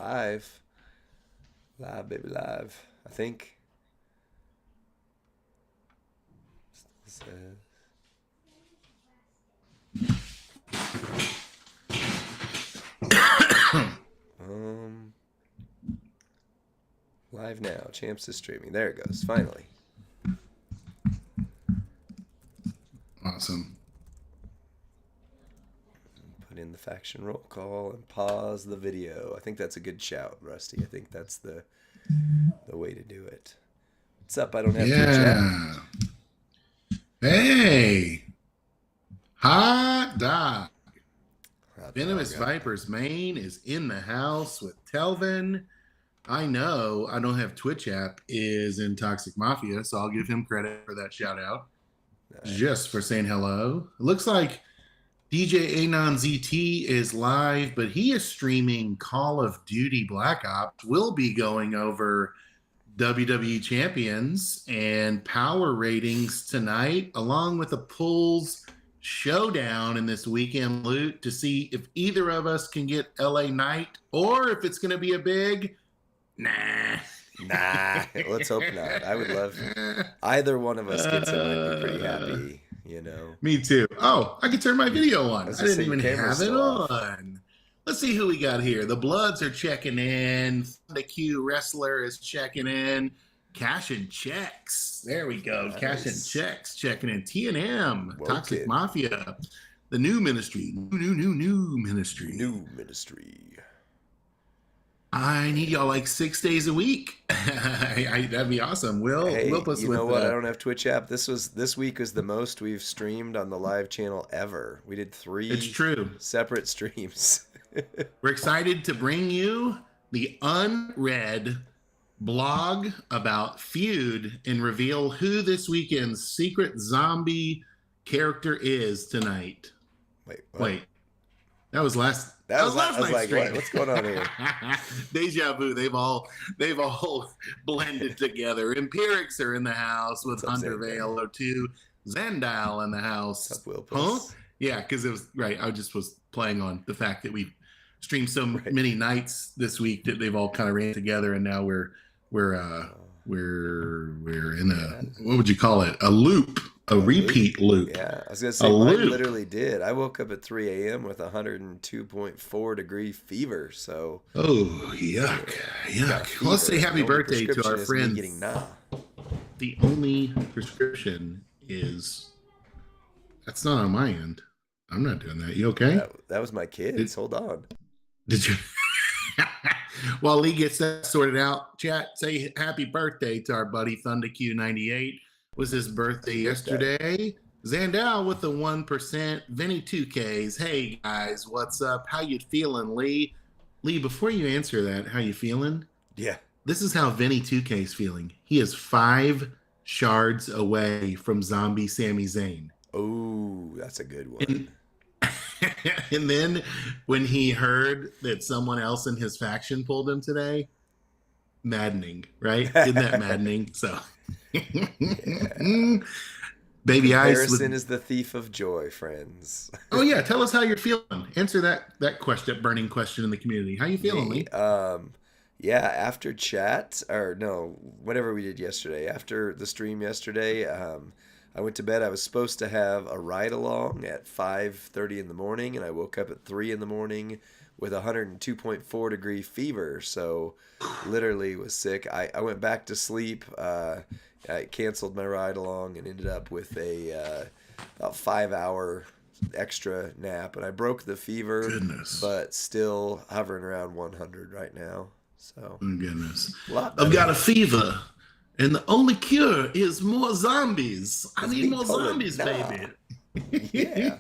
live. Live, baby, live. I think. Says, um, live now. Champs is streaming. There it goes. Finally. Awesome. Put in the faction roll call and pause the video. I think that's a good shout, Rusty. I think that's the way to do it. What's up? I don't have to chat. Yeah. Hey. Hot dog. Venomous Vipers Main is in the house with Telvin. I know I don't have Twitch app is in Toxic Mafia, so I'll give him credit for that shout out. Nice. Just for saying hello. It looks like DJ Anon ZT is live, but he is streaming Call of Duty Black Ops. We'll be going over WWE Champions and power ratings tonight, along with a pulls showdown in this weekend loot to see if either of us can get LA Knight or if it's going to be a big nah. Let's hope not. I would love either one of us gets it. I'd be pretty happy, you know. Me too. Oh, I can turn my video on. I didn't even have it on. Let's see who we got here. The Bloods are checking in. The Q Wrestler is checking in. Cash and Checks. There we go. Nice. Cash and Checks checking in. T&M. Toxic Mafia. The new ministry. New ministry. New ministry. I need y'all like 6 days a week. That'd be awesome. We'll us you know what? I don't have Twitch app. This week was the most we've streamed on the live channel ever. We did 3 It's true. Separate streams. We're excited to bring you the unread blog about Feud and reveal who this weekend's secret zombie character is tonight. Wait. That was last night's stream. What's going on here? Deja vu. They've all blended together. Empirics are in the house with Underveil O2. Zendal in the house. Huh? Yeah, because it was right. I just was playing on the fact that we streamed so many nights this week that they've all kind of ran together, and now we're in a, what would you call it? A loop. A repeat loop. Yeah, I was going to say, mine literally did. I woke up at 3 a.m. with 102.4 degree fever, so... Oh, yuck. Well, let's say happy birthday to our friends. The only prescription is... That's not on my end. I'm not doing that. You okay? That was my kids. Hold on. Did you... While Lee gets that sorted out, chat, say happy birthday to our buddy ThunderQ98. Was his birthday yesterday. Zandal with the 1%. Vinny 2Ks. Hey guys, what's up? How you feeling, Lee? Lee, before you answer that, how you feeling? Yeah. This is how Vinny 2K's feeling. He is 5 shards away from zombie Sami Zayn. Oh, that's a good one. And then when he heard that someone else in his faction pulled him today, maddening, right? Isn't that maddening? So... Baby Comparison is the thief of joy, friends. Oh yeah, tell us how you're feeling. Answer that question, burning question in the community. How you feeling, Lee? Yeah, after chat, or no, whatever we did yesterday, after the stream yesterday, I went to bed. I was supposed to have a ride along at 5:30 in the morning, and I woke up at 3 in the morning with 102.4 degree fever, so literally was sick. I went back to sleep. I canceled my ride along and ended up with a about 5-hour extra nap, and I broke the fever. Goodness. But still hovering around 100 right now. So goodness, I've got a fever, and the only cure is more zombies. I need more zombies, baby. Yeah,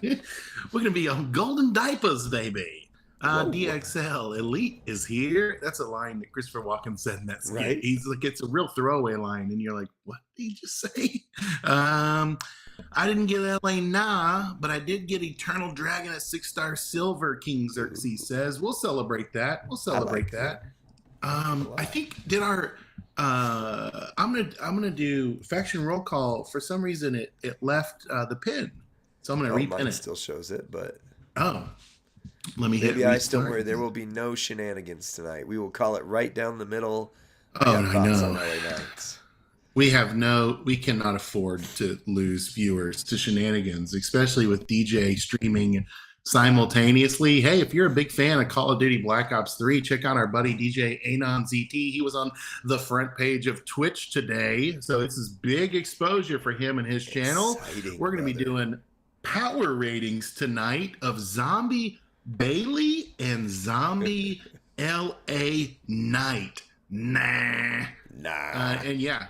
we're gonna be on golden diapers, baby. DXL Elite is here. That's a line that Christopher Walken said in that skit. Right? He's like, it's a real throwaway line, and you're like, what did he just say? I didn't get LA but I did get Eternal Dragon at 6-star silver. King Xerxes says we'll celebrate that. I think did our I'm gonna do faction roll call. For some reason it left the pin, so I'm gonna repin mine it. Still shows it, but Let me hit Baby Ice, don't restart. worry. There will be no shenanigans tonight. We will call it right down the middle. I Oh, got I thoughts on know. LA Knights. We cannot afford to lose viewers to shenanigans, especially with DJ streaming simultaneously. Hey, if you're a big fan of Call of Duty Black Ops 3, check out our buddy DJ Anon ZT. He was on the front page of Twitch today. So this is big exposure for him and his channel. Exciting, We're going to be brother. doing power ratings tonight of Zombie Bailey and Zombie LA Knight. Nah. Nah. And yeah,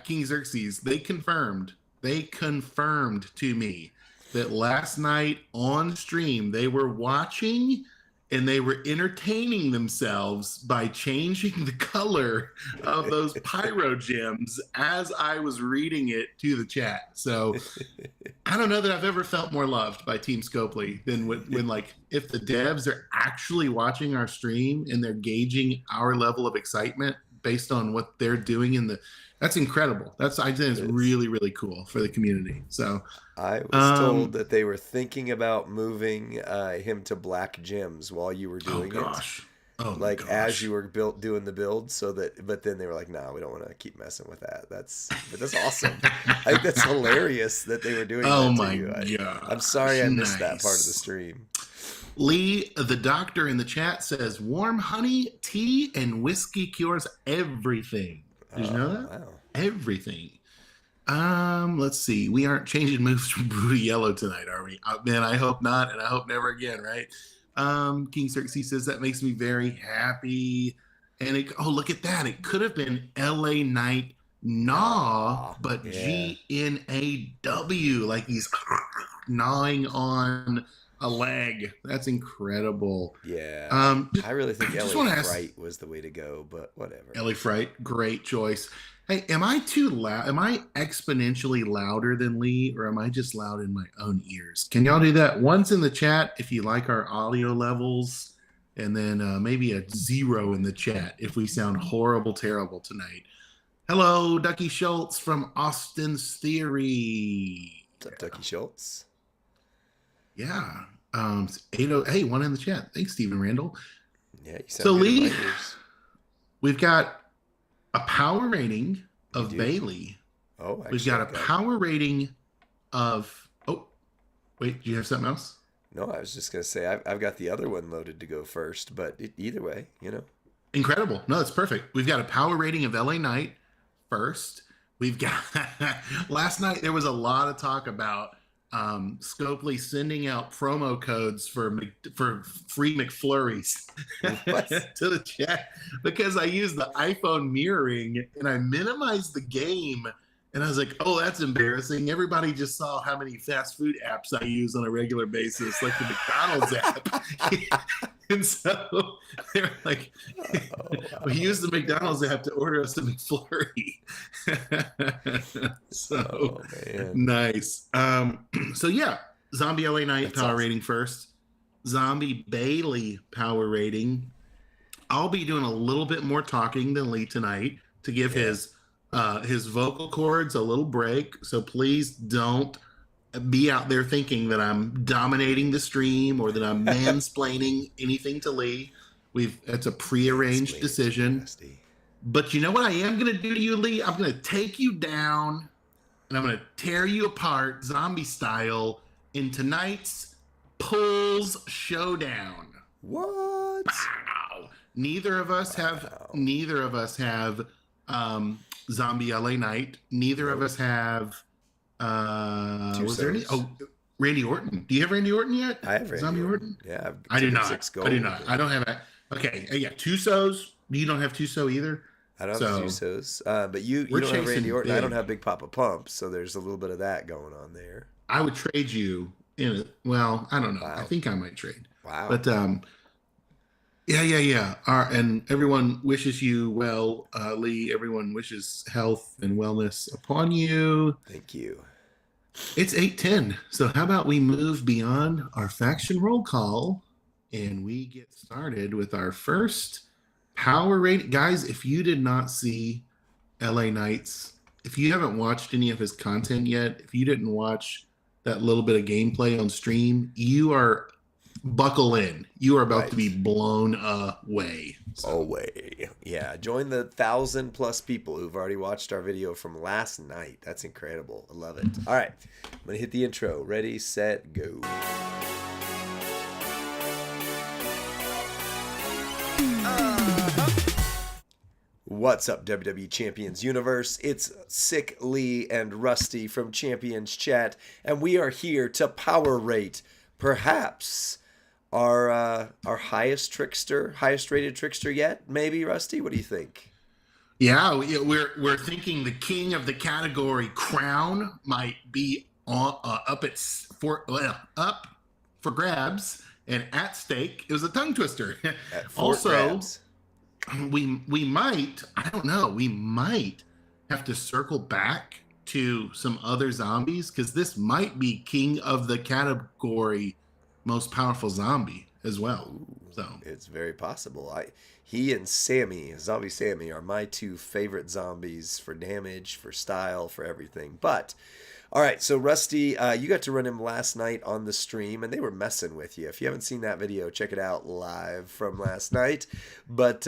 King Xerxes, they confirmed to me that last night on stream they were watching and they were entertaining themselves by changing the color of those pyro gems as I was reading it to the chat. So I don't know that I've ever felt more loved by Team Scopely than when like if the devs are actually watching our stream and they're gauging our level of excitement based on what they're doing in the that's incredible. I think it's really, really cool for the community. So I was told that they were thinking about moving him to black gems while you were oh doing it. gosh. Oh Like as gosh. you were doing the build, but then they were like, "No, we don't want to keep messing with that." But that's awesome. I think that's hilarious that they were doing Oh that to my you. I'm gosh. sorry I missed that part of the Nice. stream. Lee, the doctor in the chat says warm honey, tea, and whiskey cures everything. Did you know that? Wow. Everything. Let's see. We aren't changing moves from blue to yellow tonight, are we? Man, I hope not, and I hope never again, right? King Xerxes says that makes me very happy. And look at that. It could have been LA Knight Gnaw, but yeah. GNAW, like he's gnawing on a leg. That's incredible. Yeah. Just, I really think just LA want to ask, Fright was the way to go, but whatever. LA Fright, great choice. Hey, am I too loud? Am I exponentially louder than Lee, or am I just loud in my own ears? Can y'all do that once in the chat if you like our audio levels, and then maybe a 0 in the chat if we sound horrible, terrible tonight. Hello, Ducky Schultz from Austin's Theory. What's up, Ducky Schultz? Yeah. 80, hey, one in the chat. Thanks, Stephen Randall. Yeah, you sound so good Lee, in my ears. we've got a power rating of Bailey. Oh, actually, we've got a power rating of. Oh, wait, do you have something else? No, I was just gonna say I've got the other one loaded to go first, but either way, Incredible. No, that's perfect. We've got a power rating of LA Knight first. We've got last night there was a lot of talk about Scopely sending out promo codes for free McFlurries to the chat because I used the iPhone mirroring and I minimized the game. And I was like, oh, that's embarrassing. Everybody just saw how many fast food apps I use on a regular basis, like the McDonald's app. And so they're like, we use the McDonald's app to order us a McFlurry. So nice. So yeah, Zombie LA Knight that's power awesome. Rating first. Zombie Bailey power rating. I'll be doing a little bit more talking than Lee tonight to give his vocal cords a little break. So please don't be out there thinking that I'm dominating the stream or that I'm mansplaining anything to Lee. It's a prearranged decision. Nasty. But you know what I am going to do to you, Lee? I'm going to take you down and I'm going to tear you apart zombie style in tonight's Pulls Showdown. What? Wow. Neither of us have Zombie LA Knight. Neither of us have was there any? Oh, Randy Orton. Do you have Randy Orton yet? I have Randy Zombie Orton. Yeah, I do not. I do not. I don't have it. Okay, yeah, Tusos. You don't have Tuso either. I don't have Tusos. But you don't have Randy Orton. Big. I don't have Big Papa Pump, so there's a little bit of that going on there. I would trade you in it. Well, I don't know. Wow. I think I might trade. Wow. But yeah. And everyone wishes you well, Lee. Everyone wishes health and wellness upon you. Thank you. It's 8:10. So how about we move beyond our faction roll call and we get started with our first power rating. Guys, if you did not see LA Knights, if you haven't watched any of his content yet, if you didn't watch that little bit of gameplay on stream, you are buckle in. You are about to be Right. blown away. Oh, So, way. Yeah. Join the 1,000+ people who've already watched our video from last night. That's incredible. I love it. All right. I'm going to hit the intro. Ready, set, go. What's up, WWE Champions Universe? It's Sick Lee and Rusty from Champions Chat, and we are here to power rate perhaps our highest rated trickster yet. Maybe Rusty. What do you think? yeah, we're thinking the king of the category crown might be up for grabs and at stake. It was a tongue twister. At Fort Also, Grabs. we might, I don't know, we might have to circle back to some other zombies because this might be king of the category most powerful zombie as well. So It's very possible. He and Sammy, Zombie Sammy, are my two favorite zombies for damage, for style, for everything. But all right, so Rusty, you got to run him last night on the stream, and they were messing with you. If you haven't seen that video, check it out live from last night. But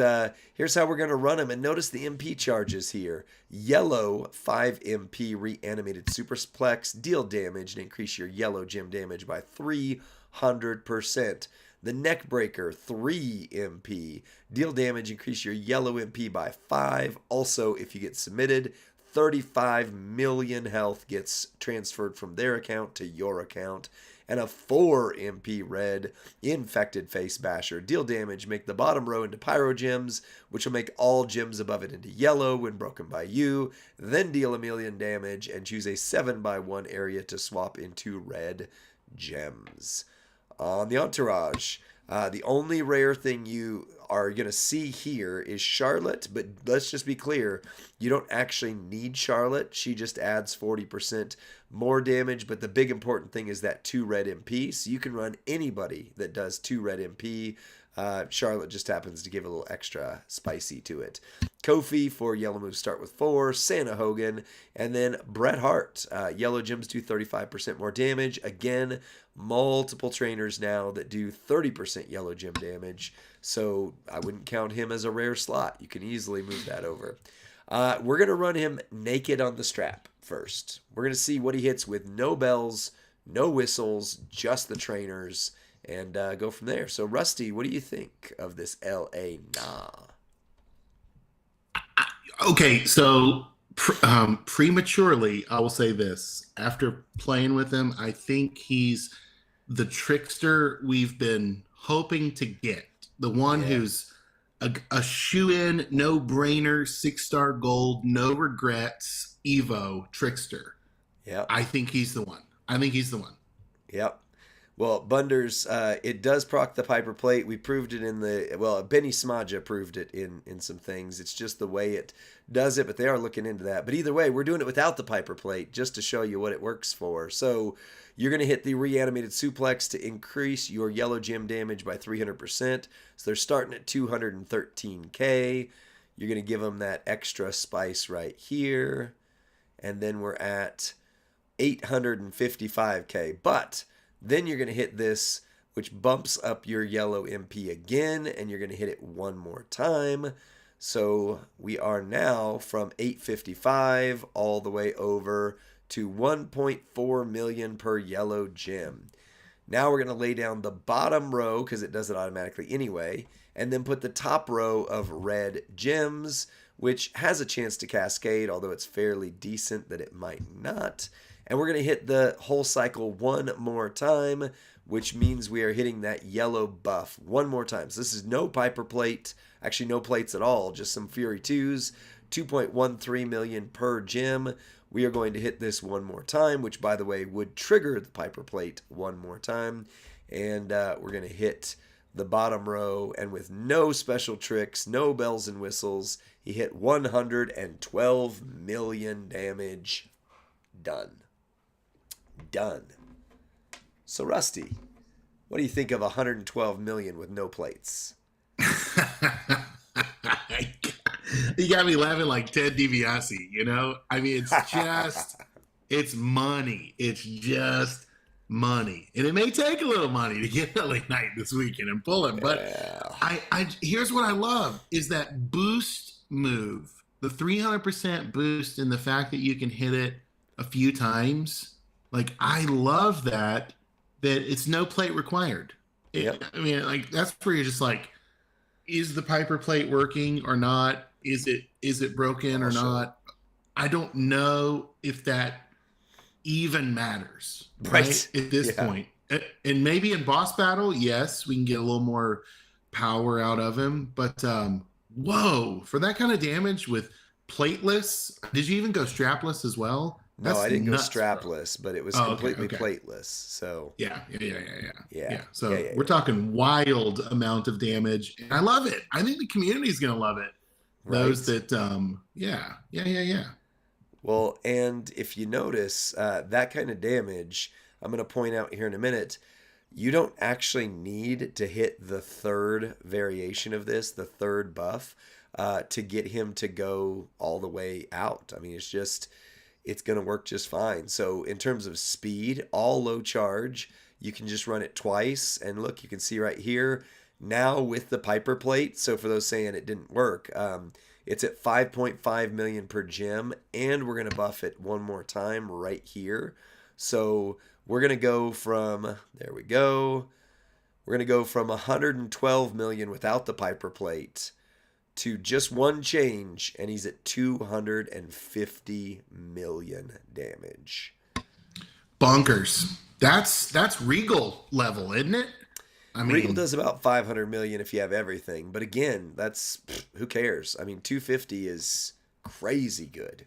here's how we're going to run him. And notice the MP charges here. Yellow, 5 MP reanimated superplex, deal damage and increase your yellow gem damage by 300%. The Neckbreaker, 3 MP. Deal damage, increase your yellow MP by 5. Also, if you get submitted, 35 million health gets transferred from their account to your account. And a 4 MP red infected face basher. Deal damage, make the bottom row into pyro gems, which will make all gems above it into yellow when broken by you. Then deal a million damage and choose a 7x1 area to swap into red gems. On the entourage, the only rare thing you are going to see here is Charlotte, but let's just be clear, you don't actually need Charlotte. She just adds 40% more damage, but the big important thing is that 2 red MP, so you can run anybody that does 2 red MP. Charlotte just happens to give a little extra spicy to it. Kofi for yellow moves start with 4, Santa Hogan, and then Bret Hart. Yellow gems do 35% more damage. Again, multiple trainers now that do 30% yellow gem damage, so I wouldn't count him as a rare slot. You can easily move that over. We're going to run him naked on the strap first. We're going to see what he hits with no bells, no whistles, just the trainers, and go from there. So, Rusty, what do you think of this LA Nah? okay, so prematurely, I will say this. After playing with him, I think he's the trickster we've been hoping to get. The one Yeah. who's a shoe-in, no-brainer, 6-star gold, no regrets, Evo trickster. Yep. I think he's the one. I think he's the one. Yep. Well, Bunders, it does proc the Piper Plate. We proved it Benny Smaja proved it in some things. It's just the way it does it, but they are looking into that. But either way, we're doing it without the Piper Plate just to show you what it works for. So you're going to hit the reanimated suplex to increase your yellow gem damage by 300%. So they're starting at 213K. You're going to give them that extra spice right here. And then we're at 855K. But then you're going to hit this, which bumps up your yellow MP again, and you're going to hit it one more time. So we are now from 855 all the way over to 1.4 million per yellow gem. Now we're going to lay down the bottom row, because it does it automatically anyway, and then put the top row of red gems, which has a chance to cascade, although it's fairly decent that it might not. And we're going to hit the whole cycle one more time, which means we are hitting that yellow buff one more time. So this is no Piper Plate, actually no plates at all, just some Fury 2s, 2.13 million per gem. We are going to hit this one more time, which, by the way, would trigger the Piper Plate one more time. And we're going to hit the bottom row, and with no special tricks, no bells and whistles, he hit 112 million damage. Done. So, Rusty, what do you think of 112 million with no plates? You got me laughing like Ted DiBiase, you know? I mean, it's just, it's money. It's just money, and it may take a little money to get LA Knight this weekend and pull him. But Yeah. I here's what I love is that boost move, the 300% boost, and the fact that you can hit it a few times. Like I love that it's no plate required. Yep. I mean, like that's where you're just like, is the Piper plate working or not? Is it broken or Also, not? I don't know if that even matters, right? right. At this Yeah. point. And maybe in boss battle, yes, we can get a little more power out of him. But whoa, for that kind of damage with plateless, did you even go strapless as well? No, I That's didn't go nuts, bro. strapless, but it was Oh, okay, completely okay. plateless. So, Yeah. yeah. Yeah, So yeah, we're yeah. talking wild amount of damage. And I love it. I think the community is gonna love it. Those Right? that yeah. Well, and if you notice, that kind of damage, I'm going to point out here in a minute, you don't actually need to hit the third variation of this, the third buff, to get him to go all the way out. I mean, it's going to work just fine. So, in terms of speed, all low charge, you can just run it twice. And look, you can see right here now with the Piper plate. So, for those saying it didn't work, it's at 5.5 million per gem, and we're going to buff it one more time right here. So, we're going to go from, there we go. We're going to go from 112 million without the Piper plate to just one change, and he's at 250 million damage. Bonkers. That's Regal level, isn't it? I Regal mean, does about 500 million if you have everything, but again, that's who cares? I mean, 250 is crazy good,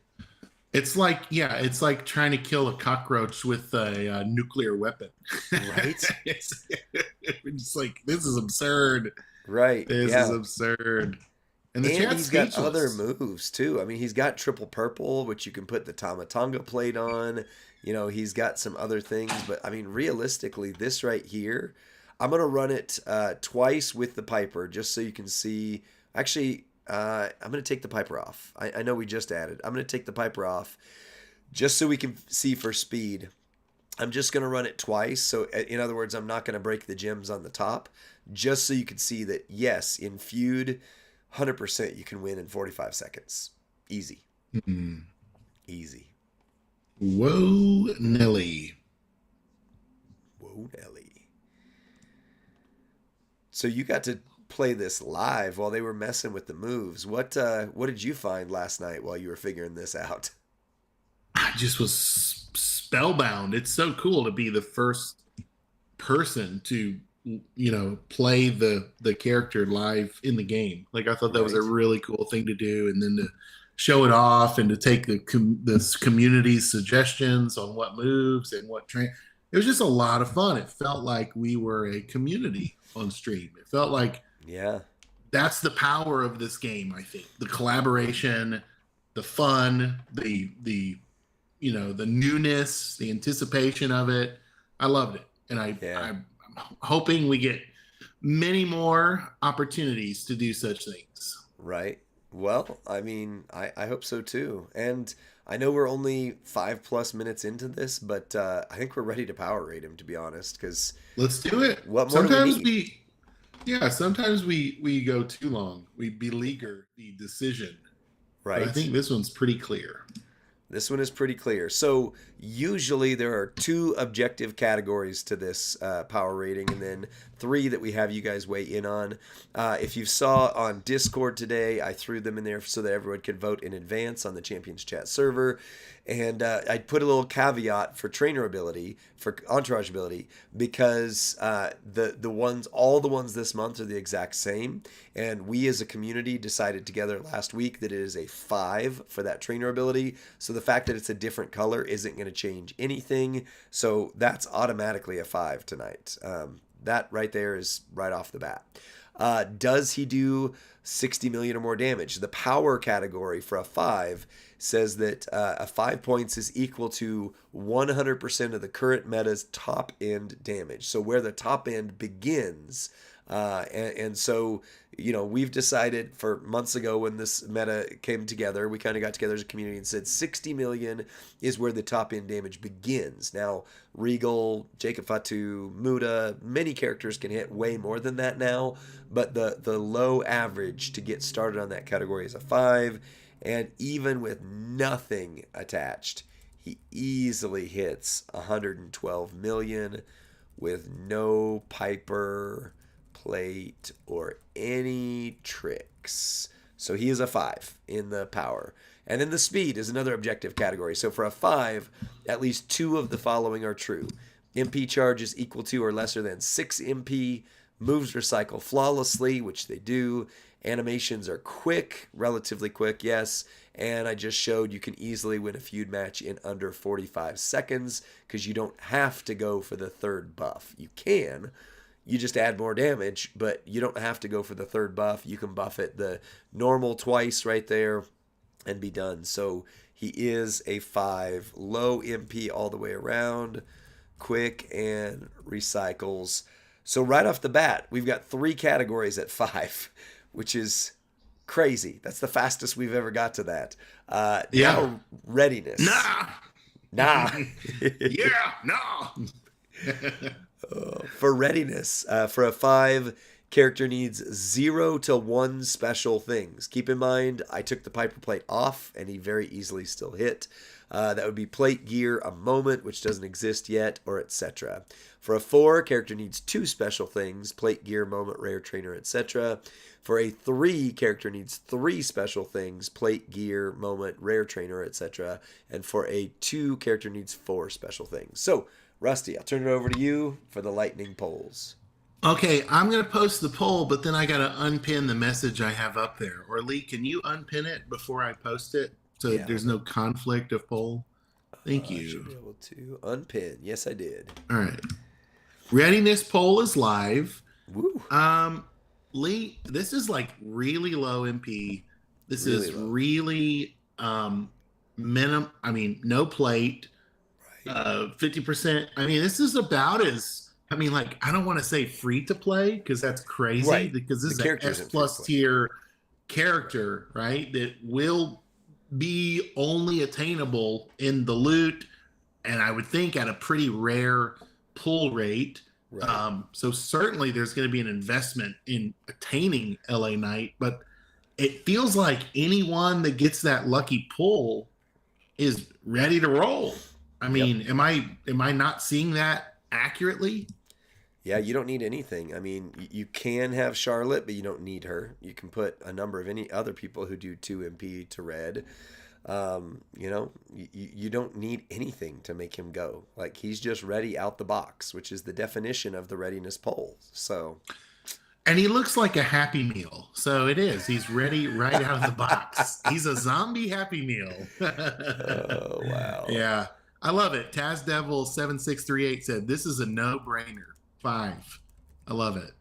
it's like trying to kill a cockroach with a nuclear weapon. right? It's like this is absurd. Right. This is Yeah. absurd. And the And chat's he's got other speechless. moves too. I mean, he's got triple purple, which you can put the Tamatonga plate on. You know, he's got some other things, but I mean, realistically, this right here, I'm gonna run it twice with the Piper just so you can see. Actually, I'm gonna take the Piper off. I know we just added. I'm gonna take the Piper off just so we can see for speed. I'm just gonna run it twice. So, in other words, I'm not gonna break the gems on the top, just so you can see that yes, in feud, 100% you can win in 45 seconds. Easy. Mm. Easy. Whoa, Nelly. Whoa, Nelly. So you got to play this live while they were messing with the moves. What did you find last night while you were figuring this out? I just was spellbound. It's so cool to be the first person to play the character live in the game. Like I thought that was a Right? really cool thing to do, and then to show it off and to take this community's suggestions on what moves and what train. It was just a lot of fun. It felt like we were a community on stream. It felt like Yeah. that's the power of this game. I think the collaboration, the fun, the newness, the anticipation of it. I loved it, and Yeah. I'm hoping we get many more opportunities to do such things. Right. Well, I mean, I hope so too. And I know we're only 5+ minutes into this, but I think we're ready to power rate him, to be honest, because Let's do it. what more do we need? Sometimes we go too long. We beleaguer the decision, but I Right? think this one's pretty clear. This one is pretty clear. So usually there are two objective categories to this power rating, and then three that we have you guys weigh in on. If you saw on Discord today, I threw them in there so that everyone could vote in advance on the Champions Chat server, and I put a little caveat for trainer ability, for entourage ability, because all the ones this month are the exact same, and we as a community decided together last week that it is a 5 for that trainer ability. So the fact that it's a different color isn't going to change anything. So that's automatically a 5 tonight. That right there is right off the bat. Does he do 60 million or more damage? The power category for a 5 says that a 5 points is equal to 100% of the current meta's top end damage. So where the top end begins. And so we've decided for months ago when this meta came together, we kind of got together as a community and said 60 million is where the top end damage begins. Now, Regal, Jacob Fatu, Muda, many characters can hit way more than that now, but the low average to get started on that category is a 5, and even with nothing attached, he easily hits 112 million with no Piper, plate, or any tricks. So he is a 5 in the power. And then the speed is another objective category. So for a 5, at least 2 of the following are true. MP charge is equal to or lesser than 6 MP. Moves recycle flawlessly, which they do. Animations are quick, relatively quick, yes. And I just showed you can easily win a feud match in under 45 seconds because you don't have to go for the third buff. You can. You just add more damage, but you don't have to go for the third buff. You can buff it the normal twice right there and be done. So he is a 5, low MP all the way around, quick, and recycles. So right off the bat, we've got 3 categories at 5, which is crazy. That's the fastest we've ever got to that. Now, readiness. Nah. Yeah, nah. For readiness, for a 5, character needs 0 to 1 special things. Keep in mind, I took the Piper plate off, and he very easily still hit. That would be plate, gear, a moment, which doesn't exist yet, or etc. For a 4, character needs 2 special things, plate, gear, moment, rare, trainer, etc. For a 3, character needs 3 special things, plate, gear, moment, rare, trainer, etc. And for a 2, character needs 4 special things. So, Rusty, I'll turn it over to you for the lightning polls. Okay, I'm going to post the poll, but then I got to unpin the message I have up there. Or Lee, can you unpin it before I post it so there's no conflict of poll? Thank you. I should be able to unpin. Yes, I did. All right. Readiness poll is live. Woo. Lee, this is like really low MP. This Really is low. really minimum. I mean, no plate. 50%. I mean, this is about as, I mean, like, I don't want to say free to play because that's crazy, Right. because this The is an character S isn't plus free to play. tier character, right? That will be only attainable in the loot, and I would think at a pretty rare pull rate. Right. So certainly there's going to be an investment in attaining LA Knight, but it feels like anyone that gets that lucky pull is ready to roll. I mean, am I not seeing that accurately? Yeah, you don't need anything. I mean, you can have Charlotte, but you don't need her. You can put a number of any other people who do 2 MP to red. You don't need anything to make him go. Like, he's just ready out the box, which is the definition of the readiness poll. So, and he looks like a Happy Meal. So it is. He's ready right out of the box. He's a zombie Happy Meal. oh, wow. Yeah. I love it. Taz Devil 7638 said, "This is a no-brainer." 5. I love it.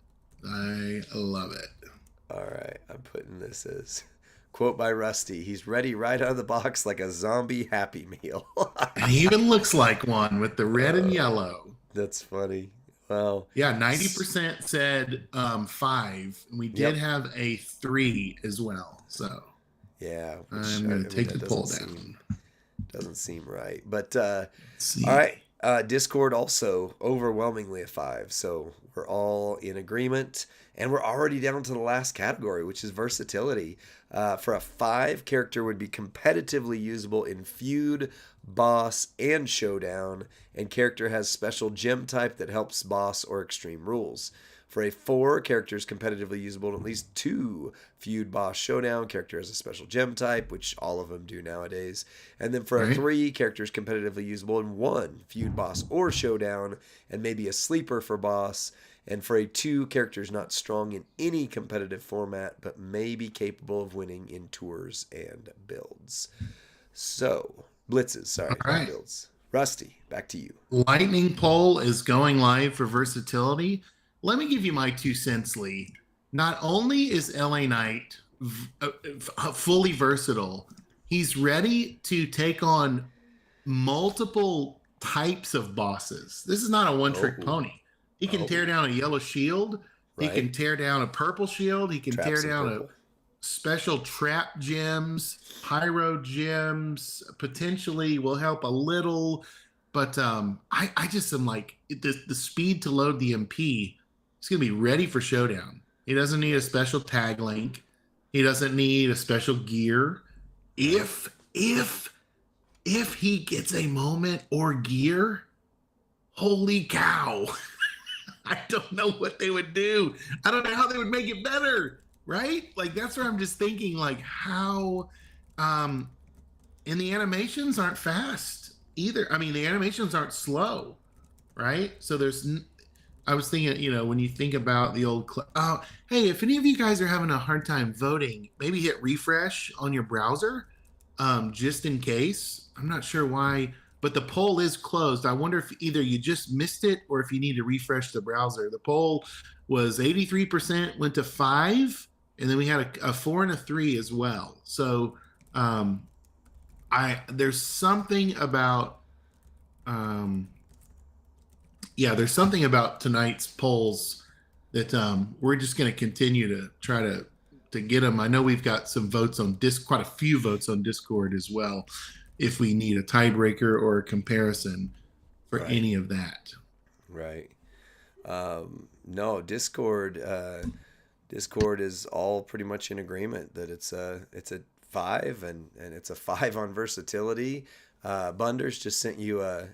I love it. All right. I'm putting this as quote by Rusty. He's ready right out of the box like a zombie Happy Meal. And he even looks like one with the red and yellow. That's funny. Well, yeah, 90% said 5. We did have a 3 as well. So yeah, I'm going to take the poll down. Doesn't seem right. But all right. Discord also overwhelmingly a 5. So we're all in agreement. And we're already down to the last category, which is versatility. For a 5, character would be competitively usable in feud, boss, and showdown. And character has special gem type that helps boss or extreme rules. For a 4, character is competitively usable in at least 2 feud, boss, showdown. Character has a special gem type, which all of them do nowadays. And then for a 3, character is competitively usable in 1 feud, boss, or showdown, and maybe a sleeper for boss. And for a 2, character is not strong in any competitive format, but may be capable of winning in tours and builds. So, blitzes, not builds. Rusty, back to you. Lightning poll is going live for versatility. Let me give you my 2 cents, Lee. Not only is LA Knight fully versatile, he's ready to take on multiple types of bosses. This is not a one-trick pony. He can tear down a yellow shield He can Right? tear down a purple shield. He can Trap tear some down a purple. special trap gems, pyro gems. Potentially will help a little, but I just am like the speed to load the MP. He's gonna be ready for showdown. He doesn't need a Right. special tag link. He doesn't need a special gear. Right. If he gets a moment or gear, holy cow. I don't know what they would do. I don't know how they would make it better, right? Like that's where I'm just thinking like how um and the animations aren't fast either. I mean, the animations aren't slow, right? So I was thinking, when you think about the old oh, hey, if any of you guys are having a hard time voting, maybe hit refresh on your browser just in case. I'm not sure why, but the poll is closed. I wonder if either you just missed it or if you need to refresh the browser. The poll was 83% went to 5, and then we had a 4 and a 3 as well. So there's something about um, there's something about tonight's polls that we're just going to continue to try to get them. I know we've got some votes on quite a few votes on Discord as well, if we need a tiebreaker or a comparison for Right. any of that. Right. No, Discord is all pretty much in agreement that it's a 5 and it's a 5 on versatility. Bunders just sent you a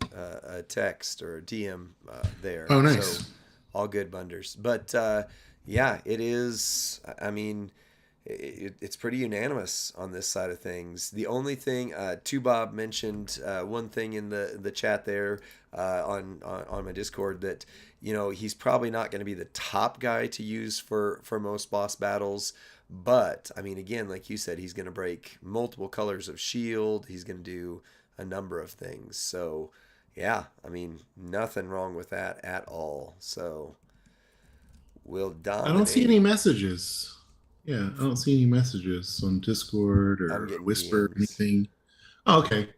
text or a DM there, Oh, so nice. all good Bunders. But yeah, it is. I mean, it's pretty unanimous on this side of things. The only thing, Bob mentioned one thing in the chat there on my Discord that he's probably not going to be the top guy to use for most boss battles. But I mean, again, like you said, he's going to break multiple colors of shield. He's going to do a number of things. So yeah, I mean, nothing wrong with that at all. So we'll I don't see any dominate. messages. Yeah, I don't see any messages on Discord I'm or getting Whisper or DMs. anything. Oh, okay,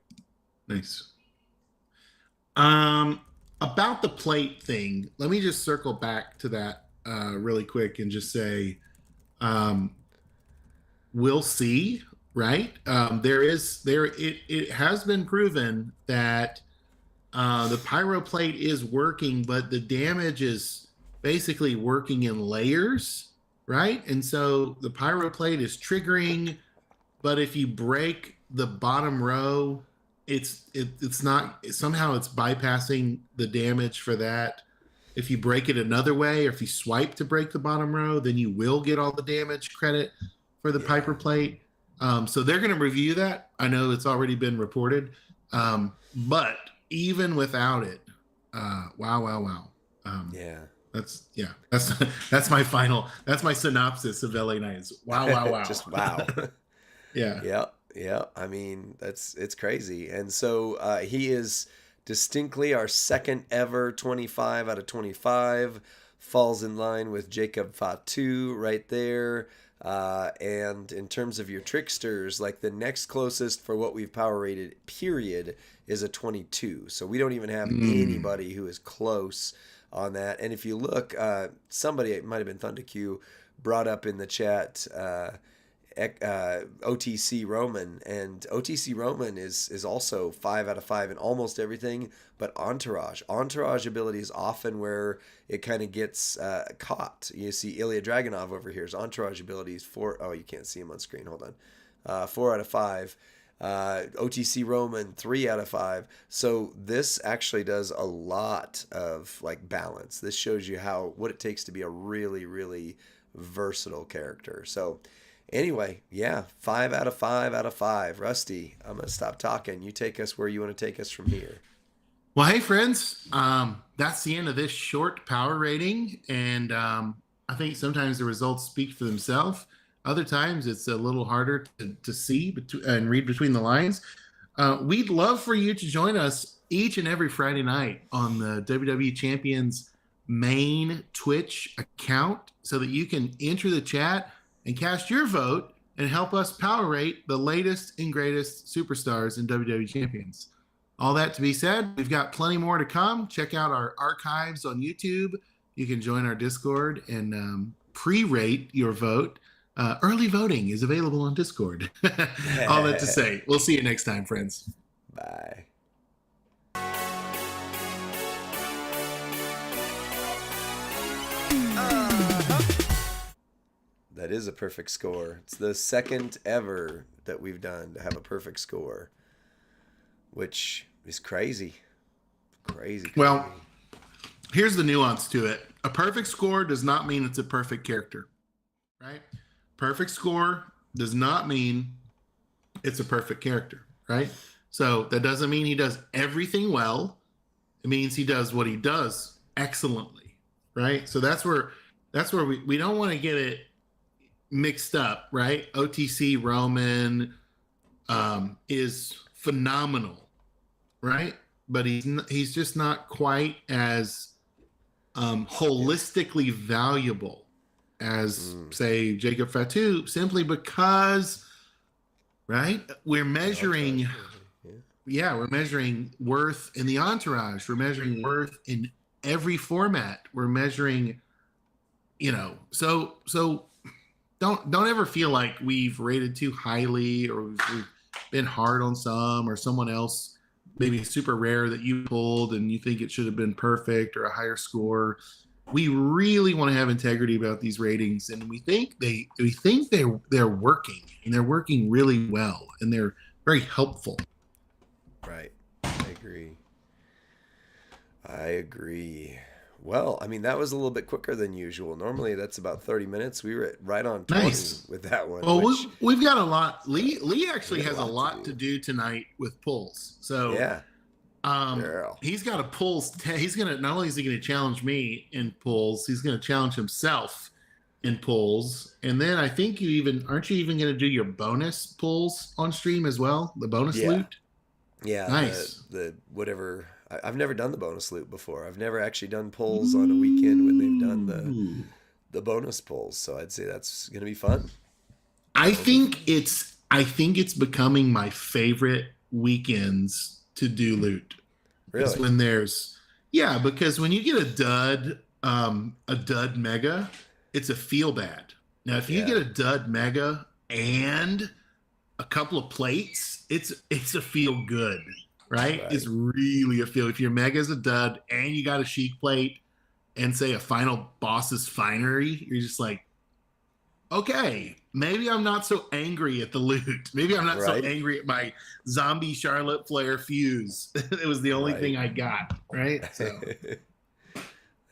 nice. Um, about the plate thing, let me just circle back to that really quick and just say, um, we'll see. Right? It has been proven that the pyro plate is working, but the damage is basically working in layers, right? And so the pyro plate is triggering, but if you break the bottom row, it's not, somehow it's bypassing the damage for that. If you break it another way, or if you swipe to break the bottom row, then you will get all the damage credit for the Yeah. Piper plate. So they're going to review that. I know it's already been reported, but even without it, wow, wow, wow. Yeah. That's that's my final. That's my synopsis of LA Knights. Wow, wow, wow. Just wow. Yeah. Yeah, yeah. I mean, it's crazy. And so he is distinctly our second ever 25 out of 25. Falls in line with Jacob Fatu right there. And in terms of your tricksters, like the next closest for what we've power rated, period, is a 22. So we don't even have Mm. anybody who is close on that. And if you look, somebody, it might have been ThunderQ, brought up in the chat OTC Roman, and OTC Roman is also 5 out of 5 in almost everything, but Entourage ability is often where it kind of gets caught. You see Ilya Dragunov over here. His Entourage ability is 4. Oh, you can't see him on screen. Hold on. 4 out of 5. OTC Roman 3 out of 5. So this actually does a lot of like balance. This shows you what it takes to be a really, really versatile character. So anyway, yeah, 5 out of 5 out of 5. Rusty, I'm gonna stop talking. You take us where you want to take us from here. Well, hey, friends. That's the end of this short power rating, and I think sometimes the results speak for themselves. Other times, it's a little harder to see and read between the lines. We'd love for you to join us each and every Friday night on the WWE Champions main Twitch account so that you can enter the chat and cast your vote and help us power rate the latest and greatest superstars in WWE Champions. All that to be said, we've got plenty more to come. Check out our archives on YouTube. You can join our Discord and pre-rate your vote. Early voting is available on Discord. All that to say, we'll see you next time, friends. Bye. That is a perfect score. It's the second ever that we've done to have a perfect score, which is crazy. Crazy. Well, here's the nuance to it. A perfect score does not mean it's a perfect character, right? Perfect score does not mean it's a perfect character, right? So that doesn't mean he does everything well. It means he does what he does excellently, right? So that's where we don't want to get it mixed up, right? OTC Roman is phenomenal, right? But he's just not quite as holistically valuable as say Jacob Fatu, simply because, right, we're measuring we're measuring worth in the entourage, we're measuring worth in every format, we're measuring, so don't ever feel like we've rated too highly, or we've been hard on some, or someone else maybe super rare that you pulled and you think it should have been perfect or a higher score. We really want to have integrity about these ratings, and we think they're working, and they're working really well, and they're very helpful. Right. I agree. Well, I mean, that was a little bit quicker than usual. Normally, that's about 30 minutes. We were right on 20 with that one. Well, we've got a lot. Lee actually has a lot to do tonight with pulls. So yeah, he's got a pulls. He's gonna, not only is he going to challenge me in pulls, he's going to challenge himself in pulls. And then I think aren't you even going to do your bonus pulls on stream as well? The bonus loot. Yeah, nice. The whatever. I've never done the bonus loot before. I've never actually done pulls on a weekend when they've done the bonus pulls. So I'd say that's going to be fun. I think it's becoming my favorite weekends to do loot. Really? It's when because when you get a dud mega, it's a feel bad. Now, if you get a dud mega and a couple of plates, it's a feel good. Right? It's really a feel. If your mega's a dud and you got a chic plate and say a final boss's finery, you're just like, okay, maybe I'm not so angry at the loot. Maybe I'm not so angry at my zombie Charlotte Flair fuse. It was the only thing I got. Right? So.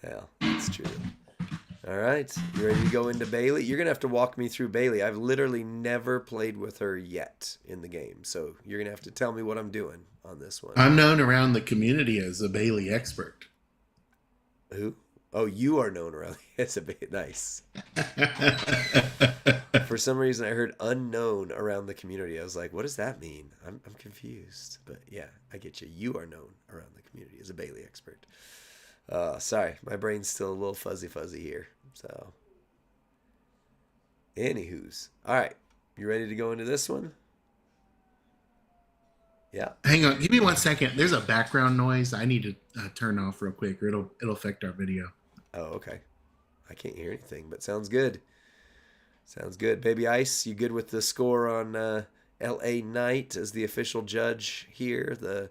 Yeah, that's true. All right. You ready to go into Bailey? You're going to have to walk me through Bailey. I've literally never played with her yet in the game. So you're going to have to tell me what I'm doing on this one. I'm known around the community as a Bailey expert. Who? Oh, you are known around as a Bailey. Nice. For some reason, I heard unknown around the community. I was like, what does that mean? I'm confused. But yeah, I get you. You are known around the community as a Bailey expert. Sorry, my brain's still a little fuzzy here. So, anywho's. All right, you ready to go into this one? Yeah. Hang on, give me 1 second. There's a background noise I need to turn off real quick, or it'll affect our video. Oh, okay. I can't hear anything, but sounds good. Sounds good. Baby Ice, you good with the score on L.A. Knight as the official judge here, the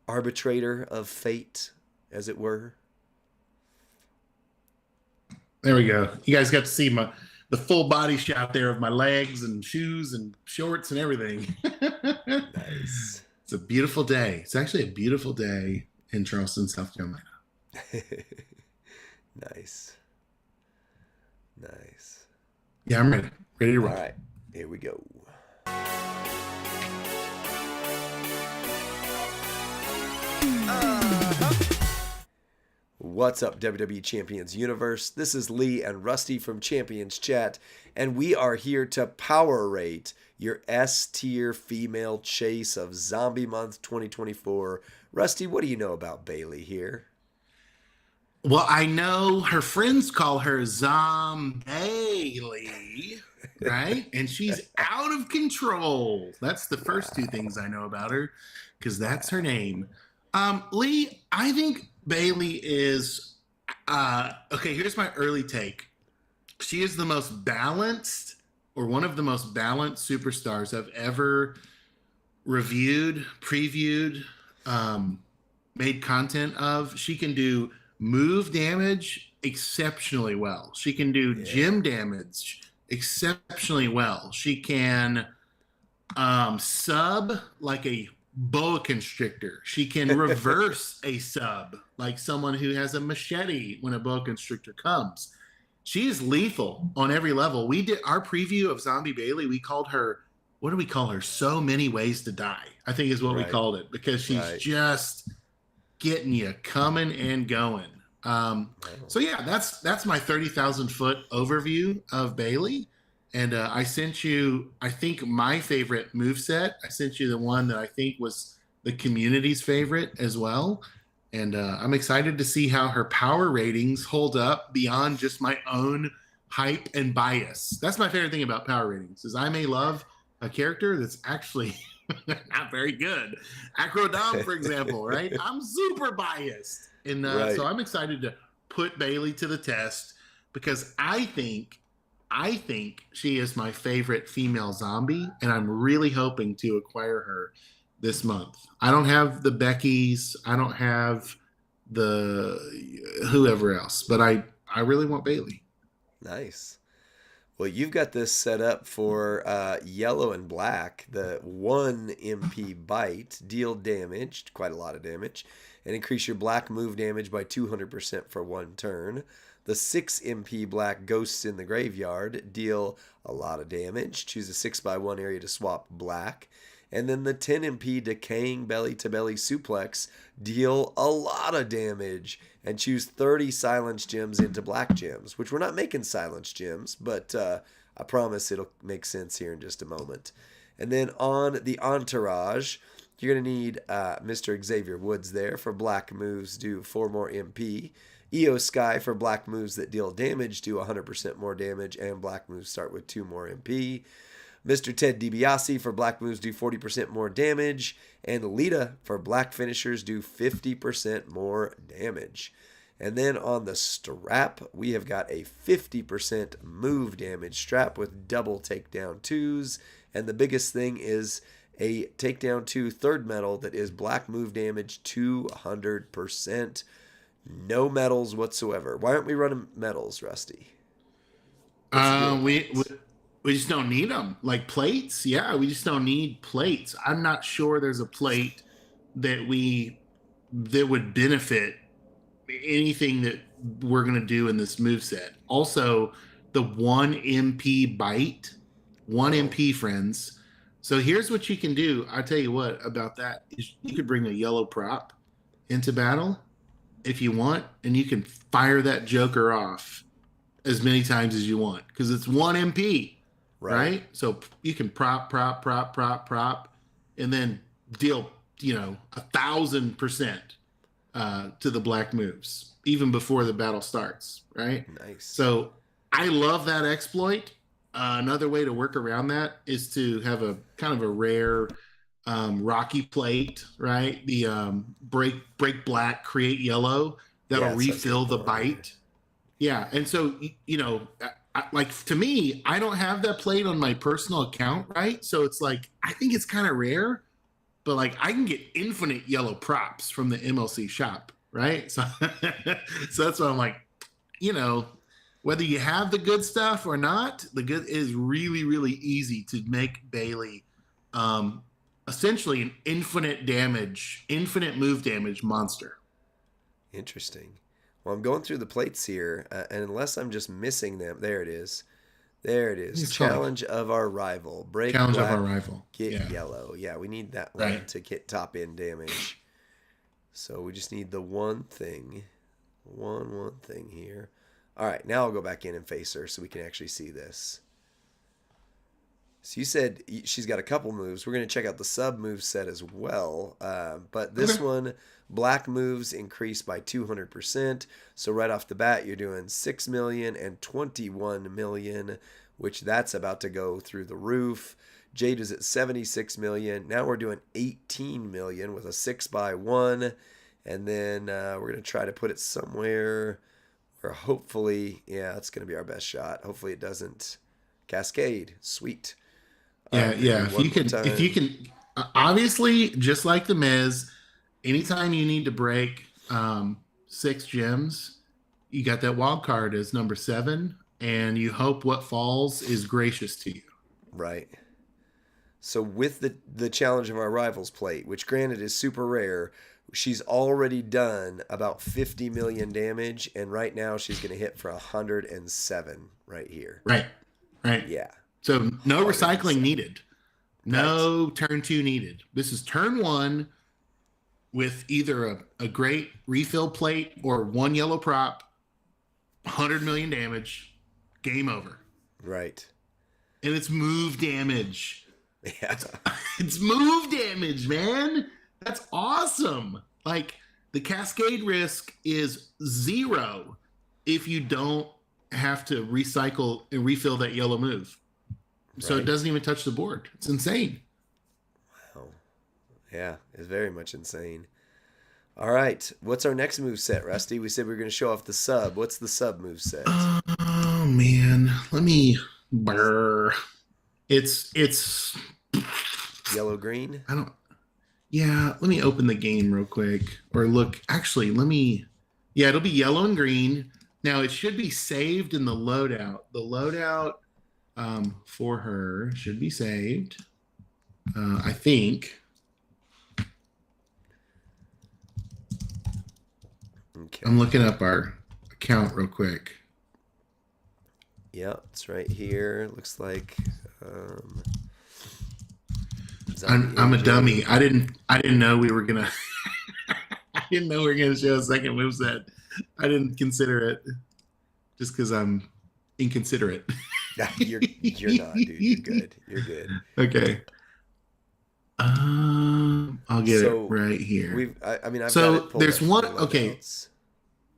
arbitrator of fate, as it were? There we go. You guys got to see the full body shot there of my legs and shoes and shorts and everything. Nice. It's a beautiful day. It's actually a beautiful day in Charleston, South Carolina. Nice. Yeah, I'm ready. Ready to roll. All right, here we go. What's up, WWE Champions Universe? This is Lee and Rusty from Champions Chat, and we are here to power rate your S-tier female chase of Zombie Month 2024. Rusty, what do you know about Bailey here? Well, I know her friends call her Zombailey, right? And she's out of control. That's the first two things I know about her, because that's her name. Lee, I think Bailey is Okay, here's my early take. She is the most balanced, or one of the most balanced superstars I've ever reviewed, previewed, um, made content of. She can do move damage exceptionally well. She can do Yeah. gym damage exceptionally well. She can sub like a boa constrictor. She can reverse a sub like someone who has a machete when a boa constrictor comes. She is lethal on every level. We did our preview of Zombie Bailey. We called her, what do we call her? So many ways to die, I think is what we Right. called it, because she's Right. just getting you coming and going. Oh. So yeah, that's my 30,000 foot overview of Bailey. And I sent you, I think, my favorite move set. I sent you the one that I think was the community's favorite as well. And I'm excited to see how her power ratings hold up beyond just my own hype and bias. That's my favorite thing about power ratings, is I may love a character that's actually not very good. Acrodom, for example, right? I'm super biased. And so Right. I'm excited to put Bailey to the test, because I think she is my favorite female zombie, and I'm really hoping to acquire her this month. I don't have the Beckys, I don't have the whoever else, but I really want Bailey. Nice. Well, you've got this set up for yellow and black. The 1 MP bite, deal damage, quite a lot of damage, and increase your black move damage by 200% for 1 turn. The 6 MP black ghosts in the graveyard deal a lot of damage. Choose a 6x1 area to swap black. And then the 10 MP decaying belly to belly suplex deal a lot of damage, and choose 30 silence gems into black gems, which we're not making silence gems, but I promise it'll make sense here in just a moment. And then on the entourage, you're going to need Mr. Xavier Woods there for black moves, do 4 more MP. EO Sky for black moves that deal damage, do 100% more damage, and black moves start with 2 more MP. Mr. Ted DiBiase for black moves do 40% more damage, and Lita for black finishers do 50% more damage. And then on the strap, we have got a 50% move damage strap with double takedown 2s, and the biggest thing is a takedown 2 third metal that is black move damage 200%. No metals whatsoever. Why aren't we running metals, Rusty? What's the deal Uh, with we, we that? we just don't need them. Like plates, yeah, we just don't need plates. I'm not sure there's a plate that would benefit anything that we're gonna do in this move set. Also, the 1 MP bite, one Oh, MP friends. So here's what you can do. I'll tell you what about that is, you could bring a yellow prop into battle if you want, and you can fire that Joker off as many times as you want, because it's 1 MP, right. right? So you can prop, and then deal, 1,000% to the black moves even before the battle starts, right? Nice. So I love that exploit. Another way to work around that is to have a kind of a rare Rocky plate, right? The break black, create yellow. That'll Yeah, it starts refill getting the boring here. bite. Yeah, and so like to me, I don't have that plate on my personal account, right? So it's like I think it's kind of rare, but like I can get infinite yellow props from the MLC shop, right? So so that's why I'm like, you know, whether you have the good stuff or not, the good is really really easy to make Bailey um essentially an infinite move damage monster. Interesting. Well, I'm going through the plates here, and unless I'm just missing them, there it is. There it is. It's called Challenge of our rival. Break Challenge of Our black, Rival. get Yeah, yellow. Yeah, we need that right. one to get top end damage. So we just need the one thing. One thing here. All right, now I'll go back in and face her so we can actually see this. So you said she's got a couple moves. We're going to check out the sub move set as well. But this Okay. one, black moves increase by 200%. So right off the bat, you're doing 6 million and 21 million, which that's about to go through the roof. Jade is at 76 million. Now we're doing 18 million with a 6x1. And then we're going to try to put it somewhere. Or hopefully, yeah, it's going to be our best shot. Hopefully it doesn't cascade. Sweet. All Yeah, right, we're going to yeah. do one more If you time. can, obviously, just like the Miz, anytime you need to break 6 gems, you got that wild card as number 7, and you hope what falls is gracious to you. Right. So with the challenge of our rivals plate, which granted is super rare, she's already done about 50 million damage, and right now she's going to hit for 107 right here. Right, right. Yeah, So no recycling 107. needed. Right. No turn 2 needed. This is turn 1 with either a great refill plate or one yellow prop, 100 million damage, game over. Right. And it's move damage. Yeah. It's move damage, man. That's awesome. Like the cascade risk is 0 if you don't have to recycle and refill that yellow move. So Right. it doesn't even touch the board. It's insane. Wow. Yeah, it's very much insane. All right. What's our next move set, Rusty? We said we were going to show off the sub. What's the sub move set? Oh man, let me. Brr. It's. Yellow green? I don't. Yeah, let me open the game real quick or look. Actually, let me. Yeah, it'll be yellow and green. Now it should be saved in the loadout. The loadout for her should be saved. I think. Okay. I'm looking up our account real quick. Yeah, it's right here. Looks like I'm a AJ. dummy. I didn't know we were gonna I didn't know we were gonna show a second moveset. I didn't consider it just because I'm inconsiderate. You're not, dude. You're good. You're good. Okay. I'll get So it right here. I mean, I've So got it pulled there's up one. for the Okay, loadouts.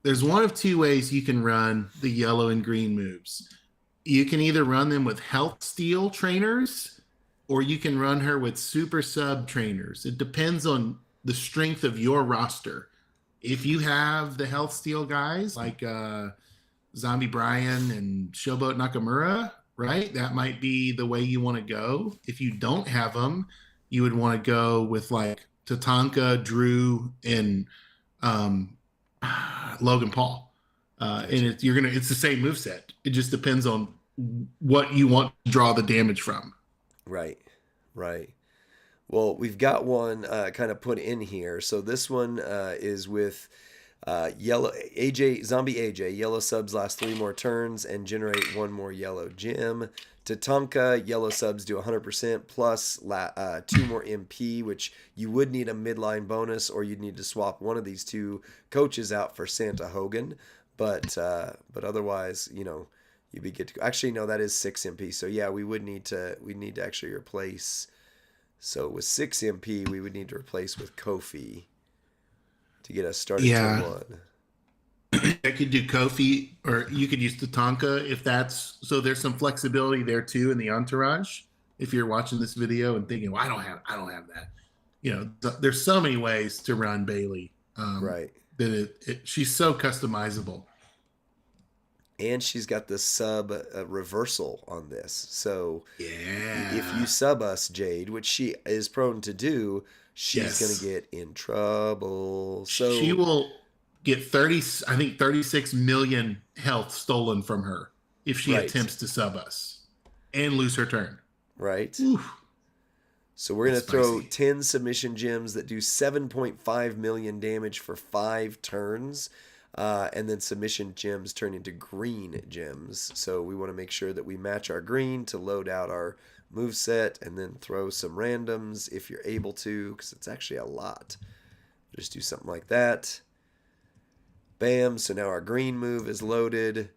there's one of 2 ways you can run the yellow and green moves. You can either run them with health steal trainers, or you can run her with super sub trainers. It depends on the strength of your roster. If you have the health steal guys like Zombie Brian and Showboat Nakamura, right? That might be the way you want to go. If you don't have them, you would want to go with like Tatanka, Drew, and Logan Paul. And it's the same move set. It just depends on what you want to draw the damage from. Right. Right. Well, we've got one kind of put in here. So this one is with yellow AJ Zombie AJ. Yellow subs last 3 more turns and generate 1 more yellow gem. Tatanka, yellow subs do 100% plus 2 more MP, which you would need a midline bonus, or you'd need to swap one of these 2 coaches out for Santa Hogan. But otherwise, you'd be good to go. Actually, no, that is 6 MP. So yeah, we need to actually replace. So with 6 MP, we would need to replace with Kofi to get us started Yeah. turn 1. I could do Kofi, or you could use Tatanka if that's so. There's some flexibility there too in the entourage. If you're watching this video and thinking, "Well, I don't have that," there's so many ways to run Bailey. Right. That she's so customizable. And she's got the sub reversal on this. So Yeah. if you sub us, Jade, which she is prone to do, she's going to get in trouble. So she will get 36 million health stolen from her if she Right. attempts to sub us and lose her turn. Right. Oof. So we're going to That's throw spicy. 10 submission gems that do 7.5 million damage for 5 turns. And then submission gems turn into green gems. So we want to make sure that we match our green to load out our move set, and then throw some randoms if you're able to, because it's actually a lot. Just do something like that. Bam. So now our green move is loaded.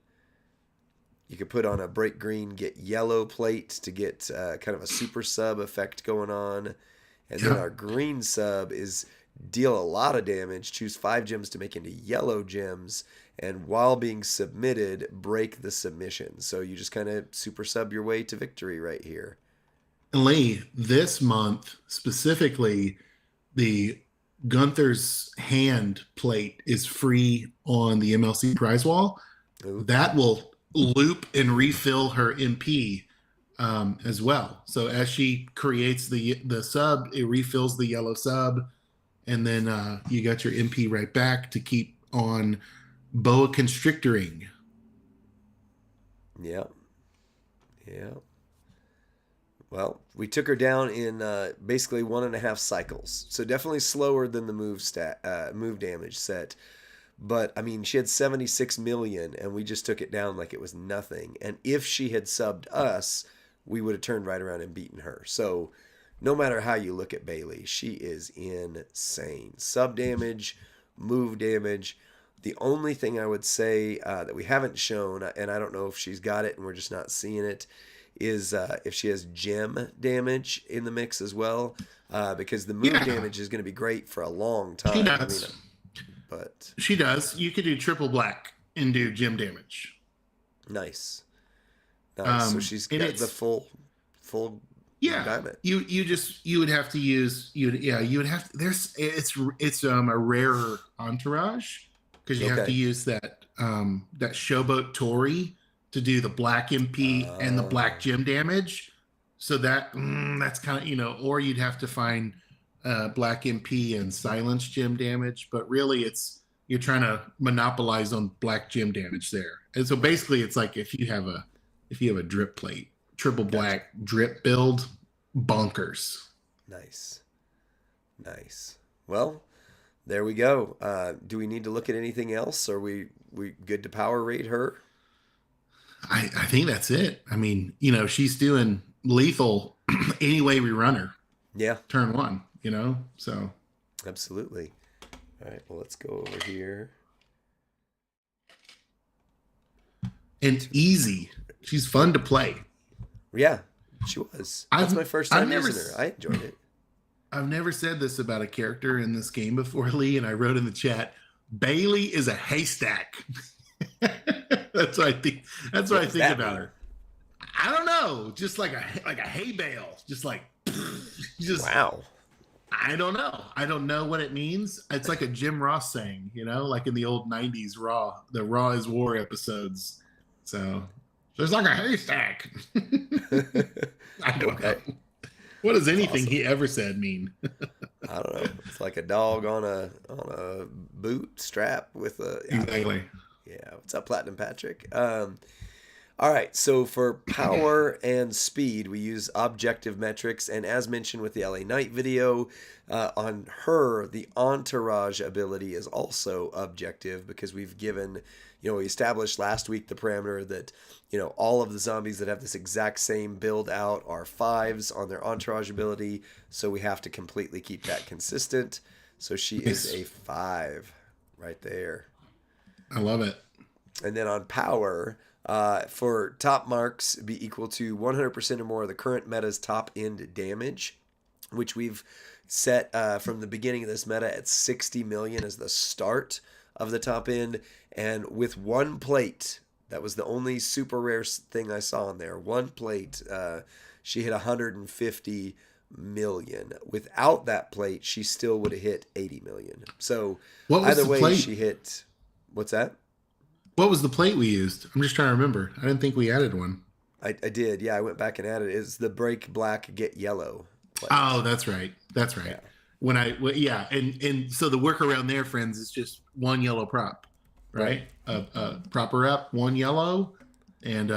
You could put on a break green, get yellow plate to get kind of a super sub effect going on. And then our green sub is deal a lot of damage, choose 5 gems to make into yellow gems, and while being submitted, break the submission. So you just kind of super sub your way to victory right here. And Lee, this month specifically, the Gunther's hand plate is free on the MLC prize wall. Ooh. that will loop and refill her MP as well. So as she creates the sub, it refills the yellow sub, and then you got your MP right back to keep on boa constrictoring. Yeah. Yeah. Well, we took her down in basically 1.5 cycles, so definitely slower than the move damage set. But I mean, she had 76 million, and we just took it down like it was nothing. And if she had subbed us, we would have turned right around and beaten her. So, no matter how you look at Bailey, she is insane. Sub damage, move damage. The only thing I would say that we haven't shown, and I don't know if she's got it and we're just not seeing it, is if she has gem damage in the mix as well, because the move Yeah, damage is going to be great for a long she time. I mean, does. but She does. You could do triple black and do gem damage. nice, nice. So she's And got the it's full yeah. gamut. You would have to use you would have to, it's a rarer entourage because you have to Okay. use that showboat Tory to do the black MP and the black Oh, gem damage. So that's kind of or you'd have to find black MP and silence gem damage. But really, you're trying to monopolize on black gem damage there. And so basically, it's like if you have a drip plate, triple gotcha. black drip build, bonkers. Nice, nice. Well, there we go. Do we need to look at anything else? Are we good to power rate her? I think that's it. I mean, she's doing lethal any way we run her. Yeah, Turn one, so absolutely. All right. Well, let's go over here. and easy. She's fun to play. Yeah, she was. That's I've my first I've time never using her. I enjoyed it. I've never said this about a character in this game before, Lee, and I wrote in the chat, Bailey is a haystack. That's what I think. That's what What I does think that about mean? her. I don't know, just like a hay bale, just like just Wow. I don't know. I don't know what it means. It's like a Jim Ross saying, like in the old '90s Raw, the Raw is War episodes. So there's like a haystack. I don't know. Okay. What does That's anything awesome. he ever said mean? I don't know. It's like a dog on a boot strap with a. I don't know. Exactly. Yeah. What's up, Platinum Patrick? All right. So for power and speed, we use objective metrics, and as mentioned with the LA Knight video, on her, the entourage ability is also objective because we've given. We established last week the parameter that, all of the zombies that have this exact same build out are fives on their entourage ability. So we have to completely keep that consistent. So she is Nice. a five right there. I love it. And then on power, for top marks, be equal to 100% or more of the current meta's top end damage, which we've set from the beginning of this meta at 60 million as the start of the top end. And with one plate, that was the only super rare thing I saw in there. One plate, she hit 150 million. Without that plate, she still would have hit 80 million. So What was either the way, plate? she hit. What's that? What was the plate we used? I'm just trying to remember. I didn't think we added one. I did. Yeah, I went back and added it. It's the break black, get yellow Oh, plate. that's right. That's right. Yeah. Yeah, and so the workaround there, friends, is just one yellow prop, Right. right? Proper up, one yellow, and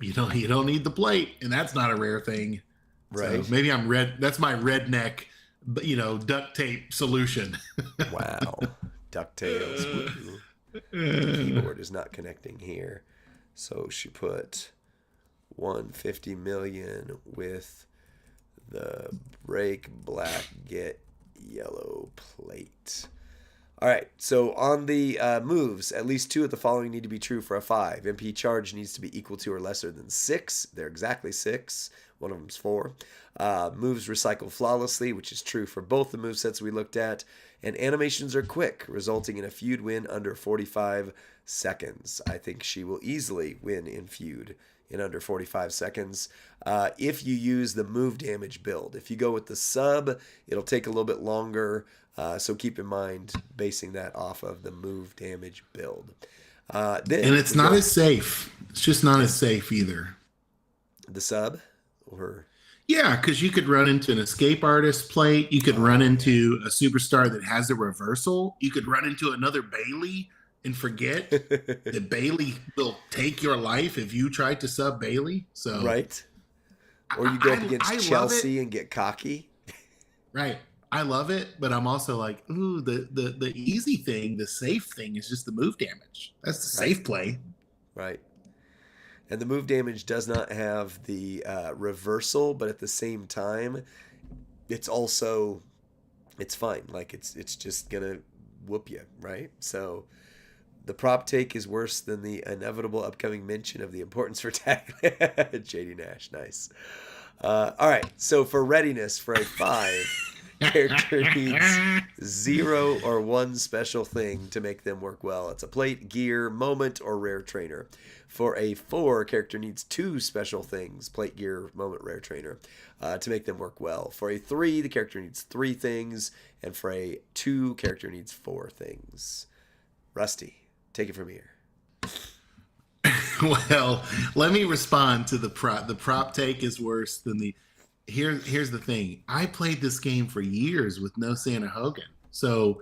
you don't need the plate, and that's not a rare thing. So Right. maybe I'm red. That's my redneck, duct tape solution. Wow. DuckTales. Woo. My keyboard is not connecting here. So she put 150 million with the break black get yellow plate. All right, so on the moves, at least two of the following need to be true for a 5. MP charge needs to be equal to or lesser than 6. They're exactly 6. One of them's 4. Moves recycle flawlessly, which is true for both the move sets we looked at. And animations are quick, resulting in a feud win under 45 seconds. I think she will easily win in feud in under 45 seconds. If you use the move damage build, if you go with the sub, it'll take a little bit longer. So keep in mind basing that off of the move damage build. And Then it's we not go as safe. It's just not as safe either. the sub or Yeah, because you could run into an escape artist plate. You could run oh yeah. into a superstar that has a reversal. You could run into another Bailey and forget that Bailey will take your life if you try to sub Bailey. So Right. Or you go up I against love it. Chelsea and get cocky. Right. I love it, but I'm also like, ooh, the easy thing, the safe thing is just the move damage. That's the Right. safe play. Right. And the move damage does not have the reversal, but at the same time, it's also it's fine. Like it's just gonna whoop you, right? So the prop take is worse than the inevitable upcoming mention of the importance for tackling. JD Nash, nice. All right, so for readiness for a five, character needs zero or one special thing to make them work well. It's a plate, gear, moment, or rare trainer. For a four, character needs two special things: plate, gear, moment, rare trainer, to make them work well. For a three, the character needs three things, and for a two, character needs four things. Rusty, take it from here. Well, let me respond to the prop. The prop take is worse than the. Here's the thing. I played this game for years with no Santa Hogan, so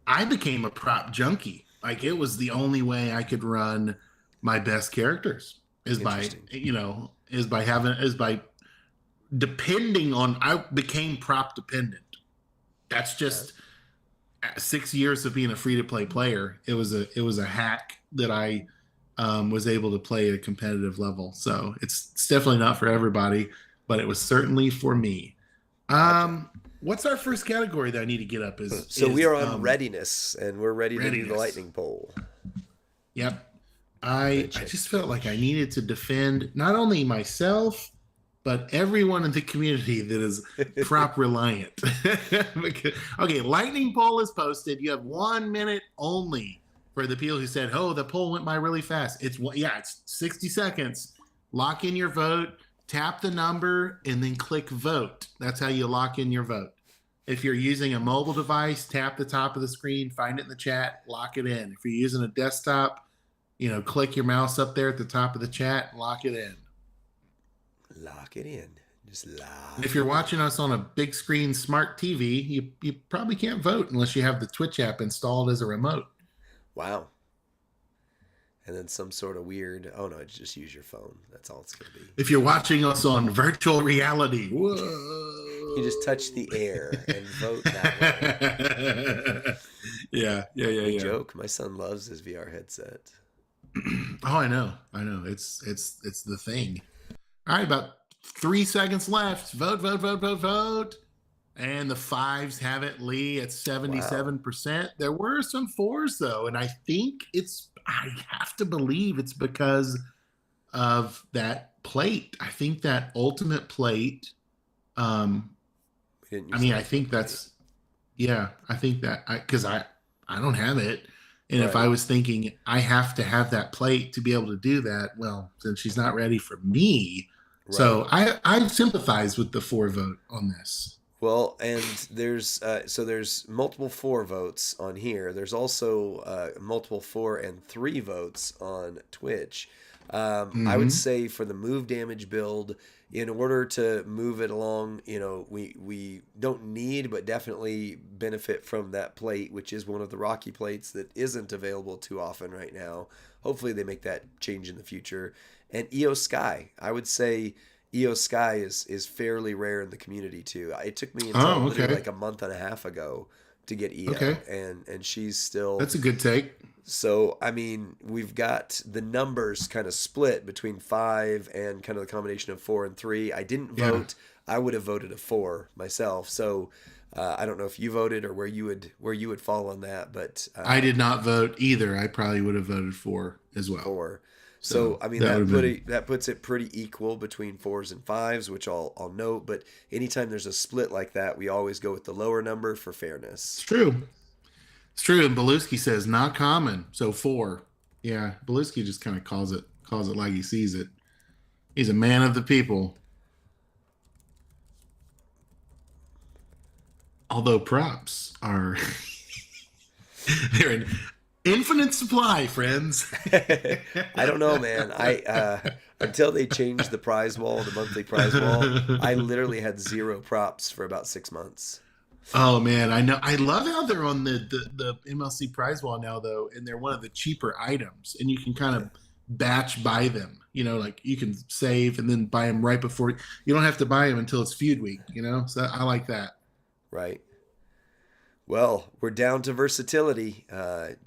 I became a prop junkie. Like it was the only way I could run my best characters is by Interesting. is by depending on. I became prop dependent. That's Yeah. just 6 years of being a free to play player. It was a hack that I was able to play at a competitive level. So it's definitely not for everybody, but it was certainly for me. Gotcha. What's our first category that I need to get up So we is are on readiness, and we're ready to do the readiness. lightning poll. Yep. Let me I check. just felt like I needed to defend not only myself, but everyone in the community that is prop reliant. Okay, lightning poll is posted. You have 1 minute only for the people who said, "Oh, the poll went by really fast." It's 60 seconds. Lock in your vote, tap the number, and then click vote. That's how you lock in your vote. If you're using a mobile device, tap the top of the screen, find it in the chat, lock it in. If you're using a desktop, click your mouse up there at the top of the chat, lock it in. Lock it in. Just And if lock you're it in. watching us on a big screen smart TV, you probably can't vote unless you have the Twitch app installed as a remote. Wow. And then some sort of weird. Oh no, just use your phone. That's all it's gonna be. If you're watching us on virtual reality, You just whoa. touch the air and vote that way. Yeah, yeah, yeah, No yeah. joke. My son loves his VR headset. Oh, I know. It's the thing. All right, about 3 seconds left. Vote, vote, vote, vote, vote. And the fives have it, Lee, at Wow. 77%. There were some fours, though. And I have to believe it's because of that plate. I think that ultimate plate, um, We didn't I use the mean, I ultimate think plate. I think that, because I don't have it. And if I Right. was thinking I have to have that plate to be able to do that, well, since she's not ready for me. Right. So I sympathize with the four vote on this. Well, and there's multiple four votes on here. There's also multiple four and three votes on Twitch. I would Mm-hmm. say for the move damage build, in order to move it along, we don't need, but definitely benefit from that plate, which is one of the Rocky plates that isn't available too often right now. Hopefully, they make that change in the future. And EO Sky, I would say EO Sky is fairly rare in the community too. It took me until Oh, literally okay. like a month and a half ago to get Okay. EO, and she's still. That's a good take. So I mean, we've got the numbers kind of split between five and kind of the combination of four and three. I didn't Yeah. vote. I would have voted a four myself. So I don't know if you voted or where you would fall on that, but I did not vote either. I probably would have voted for as well. four. So So I mean that would have been that puts it pretty equal between fours and fives, which I'll note. But anytime there's a split like that, we always go with the lower number for it's fairness. true. It's true. And Beluski says not common. So four. Yeah. Beluski just kind of calls it like he sees it. He's a man of the people. Although props are they're in, Infinite supply, friends. I don't know, man. I until they changed the prize wall, the monthly prize wall, I literally had zero props for about 6 months. Oh man, I know. I love how they're on the MLC prize wall now, though, and they're one of the cheaper items, and you can kind Yeah, of batch buy them. Like you can save and then buy them right before. You don't have to buy them until it's feud week. So I like that. right. Well, we're down to versatility.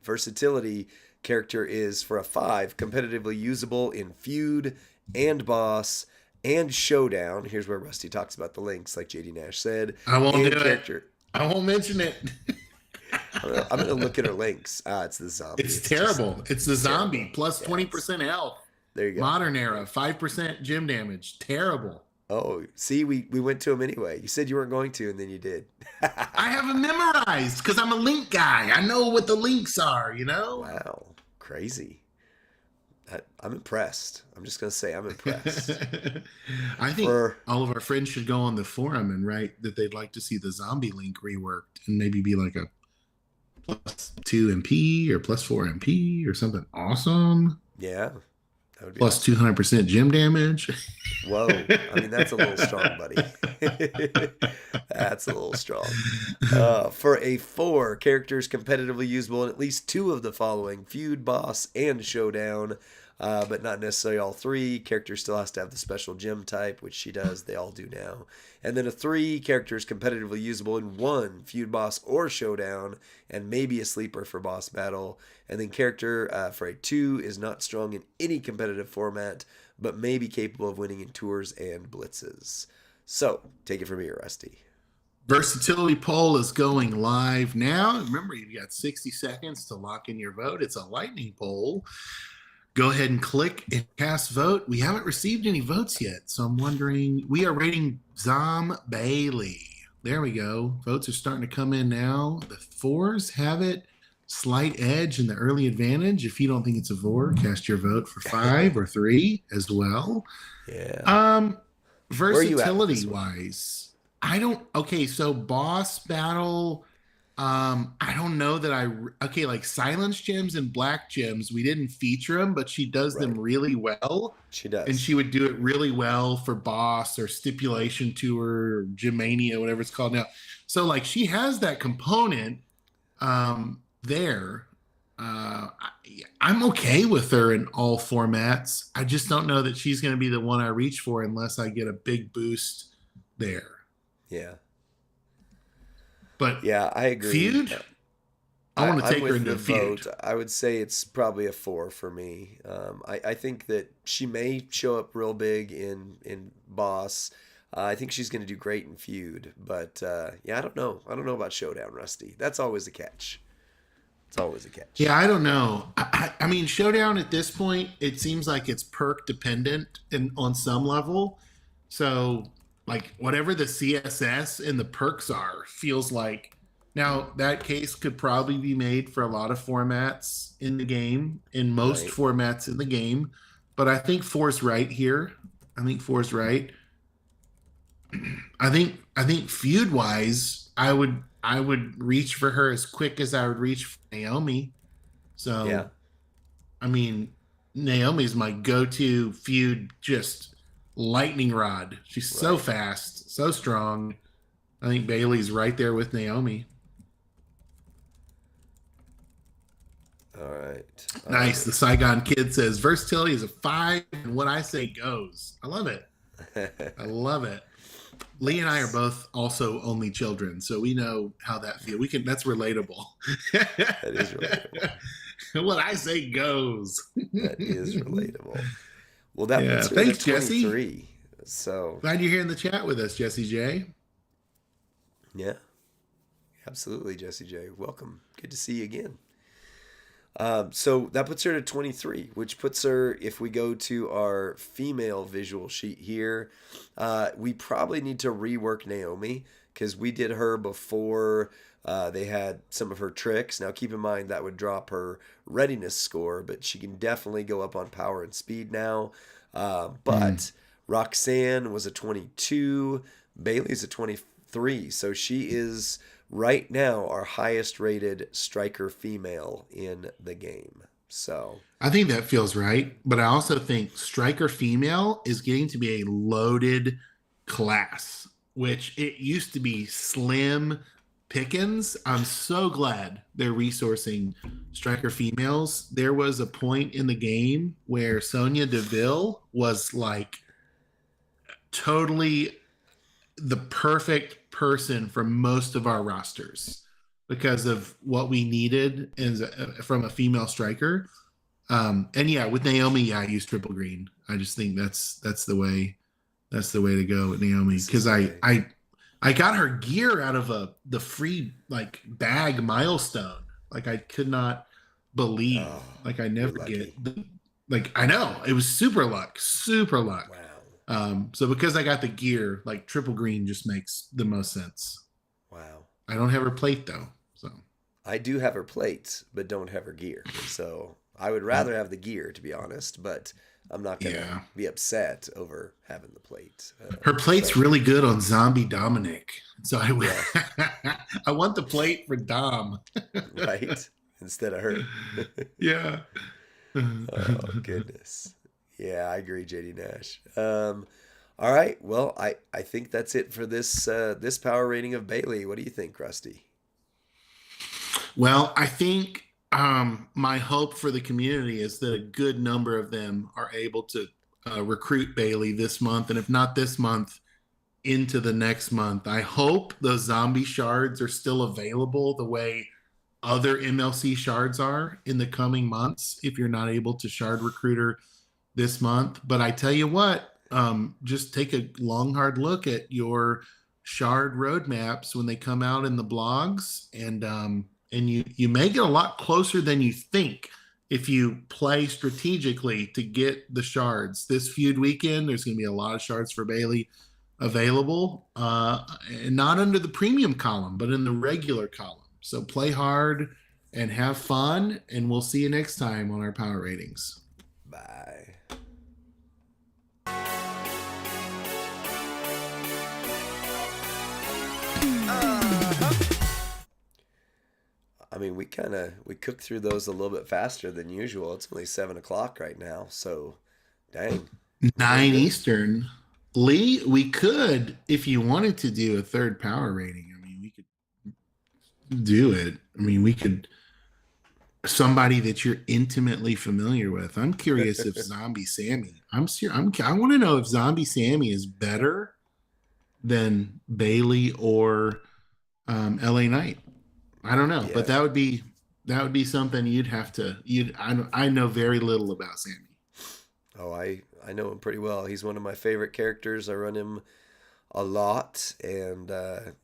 Versatility character is for a 5, competitively usable in feud and boss and showdown. Here's where Rusty talks about the links, like JD Nash said. I won't do And it. character. I won't mention it. I'm gonna look at her links. It's the zombie. It's terrible. It's the zombie terrible. plus Yeah, 20% health. there you go. Modern era, 5% gym damage. Terrible. Oh, see, we went to him anyway. You said you weren't going to, and then you did. I have them memorized because I'm a link guy. I know what the links are. Wow, crazy. I'm impressed. I'm just gonna say I'm impressed. I think For all of our friends should go on the forum and write that they'd like to see the zombie link reworked and maybe be like a +2 MP or +4 MP or something awesome. yeah, that would be Plus awesome. 200% gym damage. Whoa, I mean that's a little strong, buddy. That's a little strong. For a 4, characters competitively usable in at least 2 of the following: feud, boss, and showdown. But not necessarily all 3. Character still has to have the special gem type, which she does. They all do now. And then a 3, characters competitively usable in 1, feud, boss, or showdown, and maybe a sleeper for boss battle. And then character for a 2 is not strong in any competitive format, but may be capable of winning in tours and blitzes. So, take it from here, Rusty. Versatility poll is going live now. Remember, you've got 60 seconds to lock in your vote. It's a lightning poll. Go ahead and click and cast vote. We haven't received any votes yet, so I'm wondering. We are rating Zom Bailey. There we go. Votes are starting to come in now. The 4s have it. Slight edge in the early advantage. If you don't think it's a 4, cast your vote for 5 or 3 as well. Yeah. Versatility wise, I don't. Okay, so boss battle. I don't know that okay, like silence gems and black gems, we didn't feature them, but she does them Right. really well. She does. And she would do it really well for boss or stipulation tour or Gemmania, whatever it's called now. So like she has that component there. I'm okay with her in all formats. I just don't know that she's going to be the one I reach for unless I get a big boost there. Yeah. But Yeah, I agree. feud, I want to I'm take her with into the a feud. vote. I would say it's probably a 4 for me. I think that she may show up real big in Boss. I think she's going to do great in Feud, but yeah, I don't know. I don't know about Showdown, Rusty. That's always a catch. It's always a catch. Yeah, I don't know. I mean, Showdown at this point, it seems like it's perk dependent and on some level. So, like, whatever the CSS and the perks are, feels like now that case could probably be made for a lot of formats in the game, in most Right. formats in the game. But I think four's right here. I think four's right. I think feud wise, I would reach for her as quick as I would reach for Naomi. Yeah. So I mean, Naomi's my go-to feud, just lightning rod. She's so Right. fast, so strong. I think Bailey's right there with Naomi. All right. Nice. The Saigon Kid says versatility is a 5, and what I say goes. I love it. I love it. Lee and I are both also only children, so we know how that feels. That's relatable. That is relatable. What I say goes. That is relatable. Well, that Yeah, puts her thanks, at Jesse. 23. So, Glad you're here in the chat with us, Jesse J. yeah, absolutely, Jesse J. Welcome. Good to see you again. So that puts her to 23, which puts her, if we go to our female visual sheet here, we probably need to rework Naomi because we did her before they had some of her tricks. Now, keep in mind that would drop her readiness score, but she can definitely go up on power and speed now. But Roxanne was a 22, Bailey's a 24. 3. So she is right now our highest rated striker female in the game. So, I think that feels right, but I also think striker female is getting to be a loaded class, which it used to be slim pickings. I'm so glad they're resourcing striker females. There was a point in the game where Sonya Deville was like totally the perfect person for most of our rosters because of what we needed from a female striker. And yeah, with Naomi, yeah, I use triple green. I just think that's the way to go with Naomi because I got her gear out of the free like bag milestone. Like I could not believe. oh, Like I you're never lucky. get. Like I know it was super luck, super luck. Wow. So because I got the gear, like triple green just makes the most sense. Wow. I don't have her plate though, so I do have her plates, but don't have her gear. So I would rather have the gear, to be honest, but I'm not going to yeah, be upset over having the plate. her plate's So, really good on Zombie Dominic. So yeah, I want the plate for Dom. right? Instead of her. Yeah. Oh, goodness. Yeah, I agree, JD Nash. All right. Well, I think that's it for this power rating of Bailey. What do you think, Rusty? Well, I think my hope for the community is that a good number of them are able to recruit Bailey this month, and if not this month, into the next month. I hope those zombie shards are still available the way other MLC shards are in the coming months if you're not able to shard recruiter this month. But I tell you what, just take a long, hard look at your shard roadmaps when they come out in the blogs, and you may get a lot closer than you think if you play strategically to get the shards. This feud weekend, there's going to be a lot of shards for Bailey available, and not under the premium column, but in the regular column. So play hard and have fun, and we'll see you next time on our power ratings. Bye. I mean, we cooked through those a little bit faster than usual. It's only 7 o'clock right now, so dang, pretty 9 good. Eastern. Lee, we could, if you wanted to do a third power rating, I mean, we could do it. I mean, we could, somebody that you're intimately familiar with. I'm curious if Zombie Sammy, I want to know if Zombie Sammy is better than Bailey or LA Knight. I don't know, but Yeah. that would be something you'd have to. I know very little about Sammy. Oh, I know him pretty well. He's one of my favorite characters. I run him a lot, and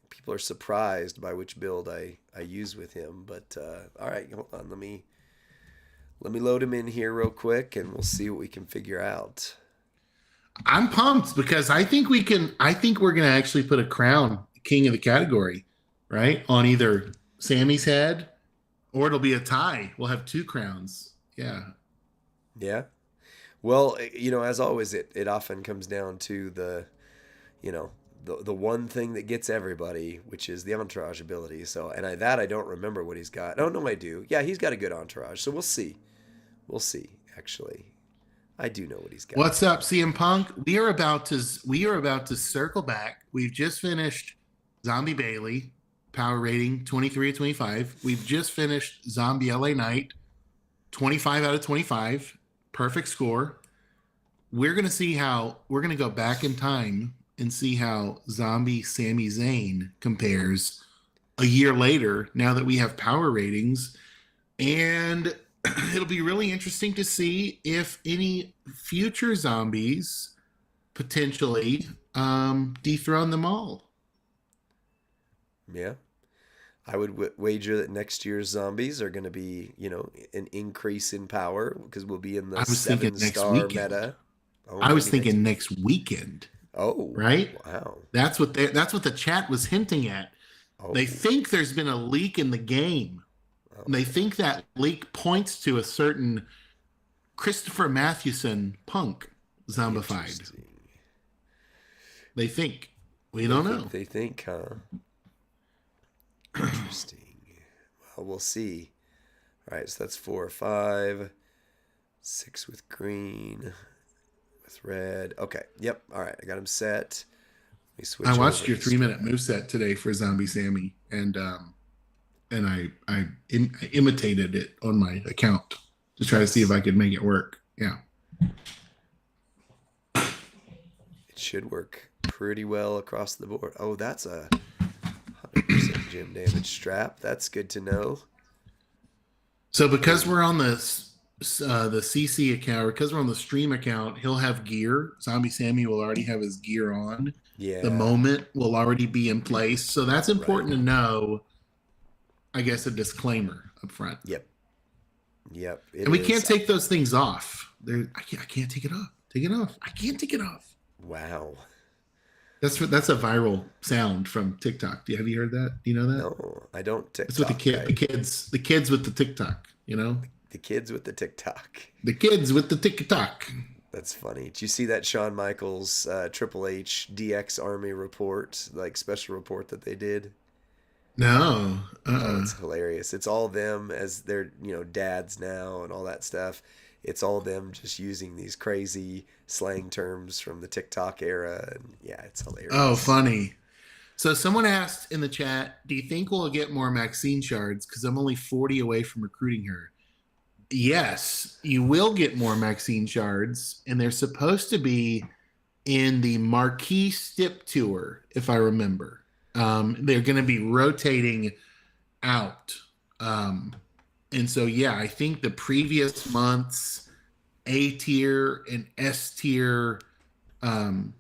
people are surprised by which build I use with him. But all right, hold on. Let me load him in here real quick, and we'll see what we can figure out. I'm pumped because I think we can. I think we're going to actually put a crown king of the category, right, on either Sammy's head, or it'll be a tie. We'll have 2 crowns. Yeah. Yeah. Well, as always, it often comes down to you know, the one thing that gets everybody, which is the entourage ability. So, and I don't remember what he's got. Oh no, I do. Yeah, he's got a good entourage. So we'll see. We'll see. Actually, I do know what he's got. What's up, CM Punk? We are about to circle back. We've just finished Zombie Bailey power rating 23 of 25. We've just finished Zombie LA Knight 25 out of 25. Perfect score. We're going to go back in time and see how Zombie Sami Zayn compares a year later now that we have power ratings. And it'll be really interesting to see if any future zombies potentially dethrone them all. Yeah. I would wager that next year's zombies are going to be, an increase in power because we'll be in the I was thinking next 7-star weekend. meta. Oh, I was maybe next thinking week. next weekend, Oh, right? wow. That's what the chat was hinting at. Oh, They think there's been a leak in the game. They okay. think that leak points to a certain Christopher Mathewson punk zombified. Interesting. They think. We They don't think know. they think, huh? Interesting. Well, we'll see. All right, so that's 4 or 5. 6 with green, with red. Okay, yep. All right, I got him set. Let me I switch watched over your to 3 minute strat. moveset today for Zombie Sammy, and I imitated it on my account to try to see if Nice. I could make it work. Yeah. It should work pretty well across the board. Oh, that's a 100% gem damage strap. That's good to know. So I because didn't. we're on the CC account, or because we're on the stream account, he'll have gear. Zombie Sammy will already have his gear on. The Yeah, moment will already be in place. So that's right. important to know. I guess a disclaimer up front. Yep, yep, it And we can't is. take those things off. I can't take it off. Take it off. I can't take it off. Wow. That's a viral sound from TikTok. Have you heard that? Do you know that? No, I don't It's with TikTok. the kids with the TikTok. You know, The kids with the TikTok. the kids with the TikTok. That's funny. Did you see that Shawn Michaels Triple H DX Army report, like special report that they did? No. Oh, it's hilarious. It's all them as their, dads now and all that stuff. It's all them just using these crazy slang terms from the TikTok era. And yeah, it's Oh, hilarious. funny. So someone asked in the chat, "Do you think we'll get more Maxine shards? Because I'm only 40 away from recruiting her." Yes, you will get more Maxine shards, and they're supposed to be in the Marquee Stip Tour, if I remember. They're going to be rotating out. Um, and so, yeah, I think the previous month's A tier and S tier, um,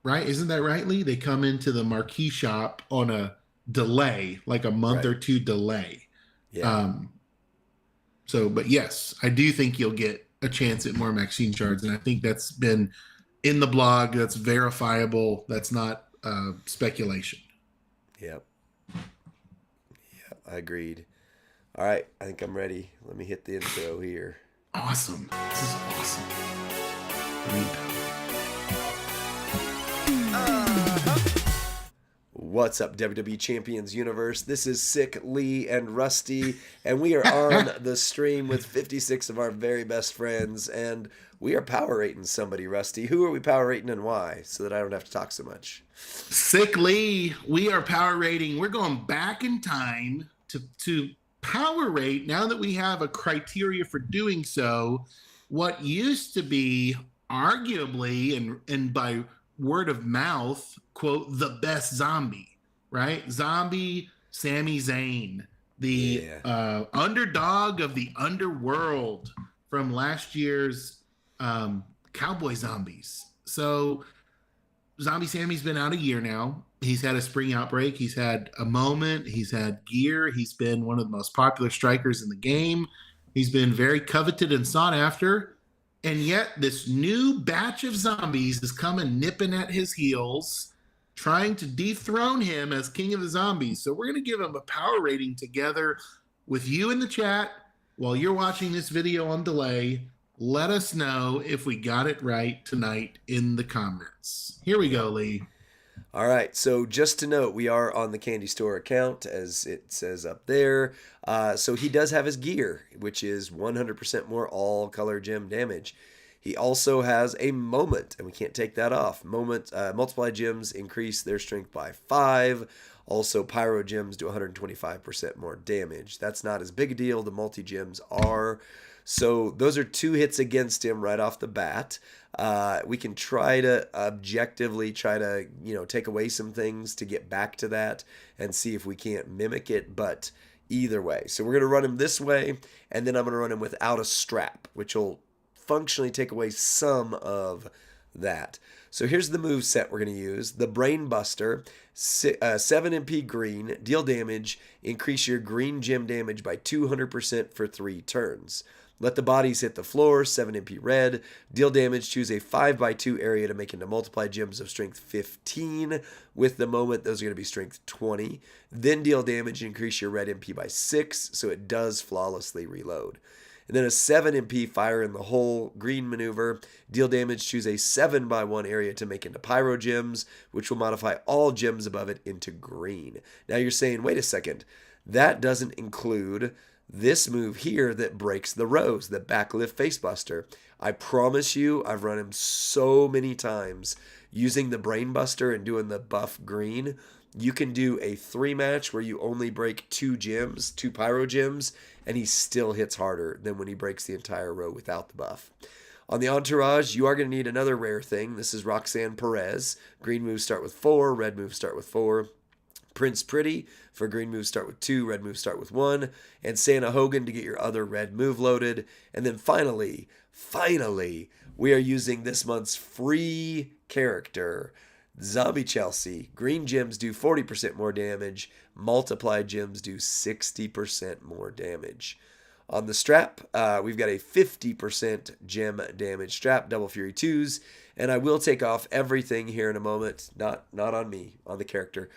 right? Isn't that right, Lee? They come into the Marquee shop on a delay, like a month Right. or two delay. Yeah. Um, but yes, I do think you'll get a chance at more Maxine shards, and I think that's been in the blog. That's verifiable. That's not speculation. Yep. Yep. I agreed. All right. I think I'm ready. Let me hit the intro here. Awesome. This is awesome. Green. What's up, WWE Champions Universe? This is Sick, Lee, and Rusty, and we are on the stream with 56 of our very best friends, and we are power rating somebody, Rusty. Who are we power rating and why? So that I don't have to talk so much. Sickly, we are power rating. We're going back in time to power rate now that we have a criteria for doing so. What used to be arguably and by word of mouth, quote, the best zombie, right? Zombie Sami Zayn, the Yeah. underdog of the underworld from last year's Cowboy Zombies. So Zombie Sammy's been out a year now. He's had a spring outbreak. He's had a moment. He's had gear. He's been one of the most popular strikers in the game. He's been very coveted and sought after. And yet, this new batch of zombies is coming nipping at his heels, trying to dethrone him as king of the zombies. So, we're going to give him a power rating together with you in the chat while you're watching this video on delay. Let us know if we got it right tonight in the comments. Here we go, Lee. All right, so just to note, we are on the Candy Store account, as it says up there. So he does have his gear, which is 100% more all-color gem damage. He also has a moment, and we can't take that off. Moment multiply gems increase their strength by 5. Also, pyro gems do 125% more damage. That's not as big a deal. The multi gems are. So those are 2 hits against him right off the bat. We can try to objectively take away some things to get back to that and see if we can't mimic it. But either way, so we're going to run him this way, and then I'm going to run him without a strap, which will functionally take away some of that. So here's the move set we're going to use. The Brain Buster, 7 MP green, deal damage, increase your green gem damage by 200% for 3 turns. Let the bodies hit the floor, 7 MP red. Deal damage, choose a 5x2 area to make into multiply gems of strength 15. With the moment, those are going to be strength 20. Then deal damage, increase your red MP by 6, so it does flawlessly reload. And then a 7 MP fire in the hole green maneuver. Deal damage, choose a 7x1 area to make into pyro gems, which will modify all gems above it into green. Now you're saying, wait a second, that doesn't include this move here that breaks the rows, the backlift facebuster. I promise you, I've run him so many times using the brainbuster and doing the buff green. You can do a 3-match where you only break 2 gems, 2 pyro gems, and he still hits harder than when he breaks the entire row without the buff. On the entourage, you are going to need another rare thing. This is Roxanne Perez. Green moves start with 4, red moves start with 4. Prince Pretty for green moves start with 2, red moves start with 1. And Santa Hogan to get your other red move loaded. And then finally, we are using this month's free character, Zombie Chelsea. Green gems do 40% more damage. Multiplied gems do 60% more damage. On the strap, we've got a 50% gem damage strap, Double Fury 2s, and I will take off everything here in a moment. Not on me, on the character.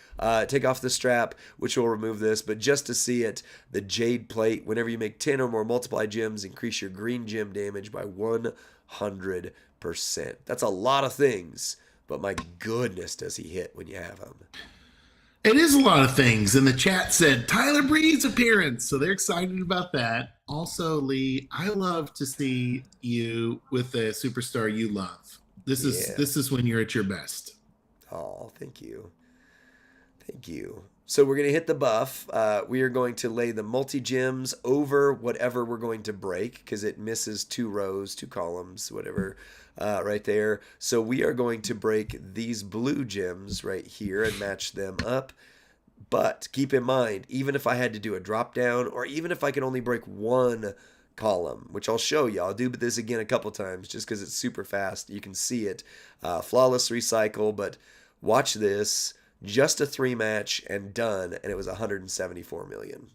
Take off the strap, which will remove this, but just to see it, the Jade Plate, whenever you make 10 or more multiplied gems, increase your green gem damage by 100%. That's a lot of things, but my goodness does he hit when you have him. It is a lot of things. And the chat said Tyler Breed's appearance. So they're excited about that. Also, Lee, I love to see you with a superstar you love. This is when you're at your best. Oh, thank you. Thank you. So we're going to hit the buff. We are going to lay the multi-gems over whatever we're going to break because it misses 2 rows, 2 columns, whatever, right there. So we are going to break these blue gems right here and match them up. But keep in mind, even if I had to do a drop down or even if I can only break 1 column, which I'll show you. I'll do this again a couple times just because it's super fast. You can see it. Flawless recycle, but watch this. Just a 3-match and done, and it was 174 million.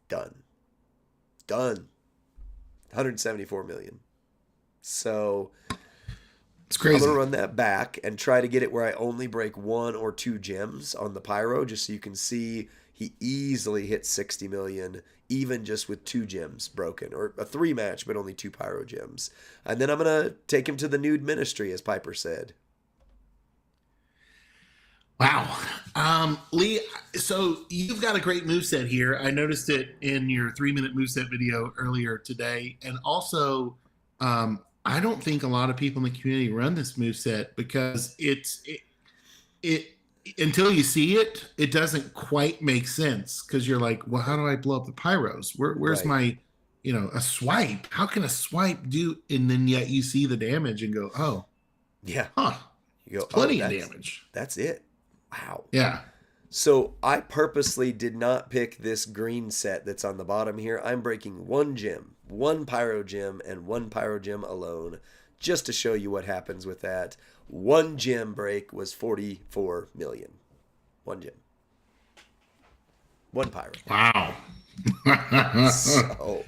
Done. 174 million. So it's crazy. I'm going to run that back and try to get it where I only break 1 or 2 gems on the pyro, just so you can see he easily hits 60 million, even just with 2 gems broken, or a 3-match, but only 2 pyro gems. And then I'm going to take him to the nude ministry, as Piper said. Wow. Lee, so you've got a great moveset here. I noticed it in your 3-minute moveset video earlier today. And also, I don't think a lot of people in the community run this moveset because it until you see it, it doesn't quite make sense because you're like, well, how do I blow up the pyros? Where's my, a swipe? How can a swipe do? And then yet you see the damage and go, oh, yeah, you go, plenty of damage. That's it. Wow. Yeah. So I purposely did not pick this green set that's on the bottom here. I'm breaking 1 gem, 1 pyro gem, and 1 pyro gem alone, just to show you what happens with that. 1 gem break was 44 million. 1 gem. 1 pyro. Wow. So,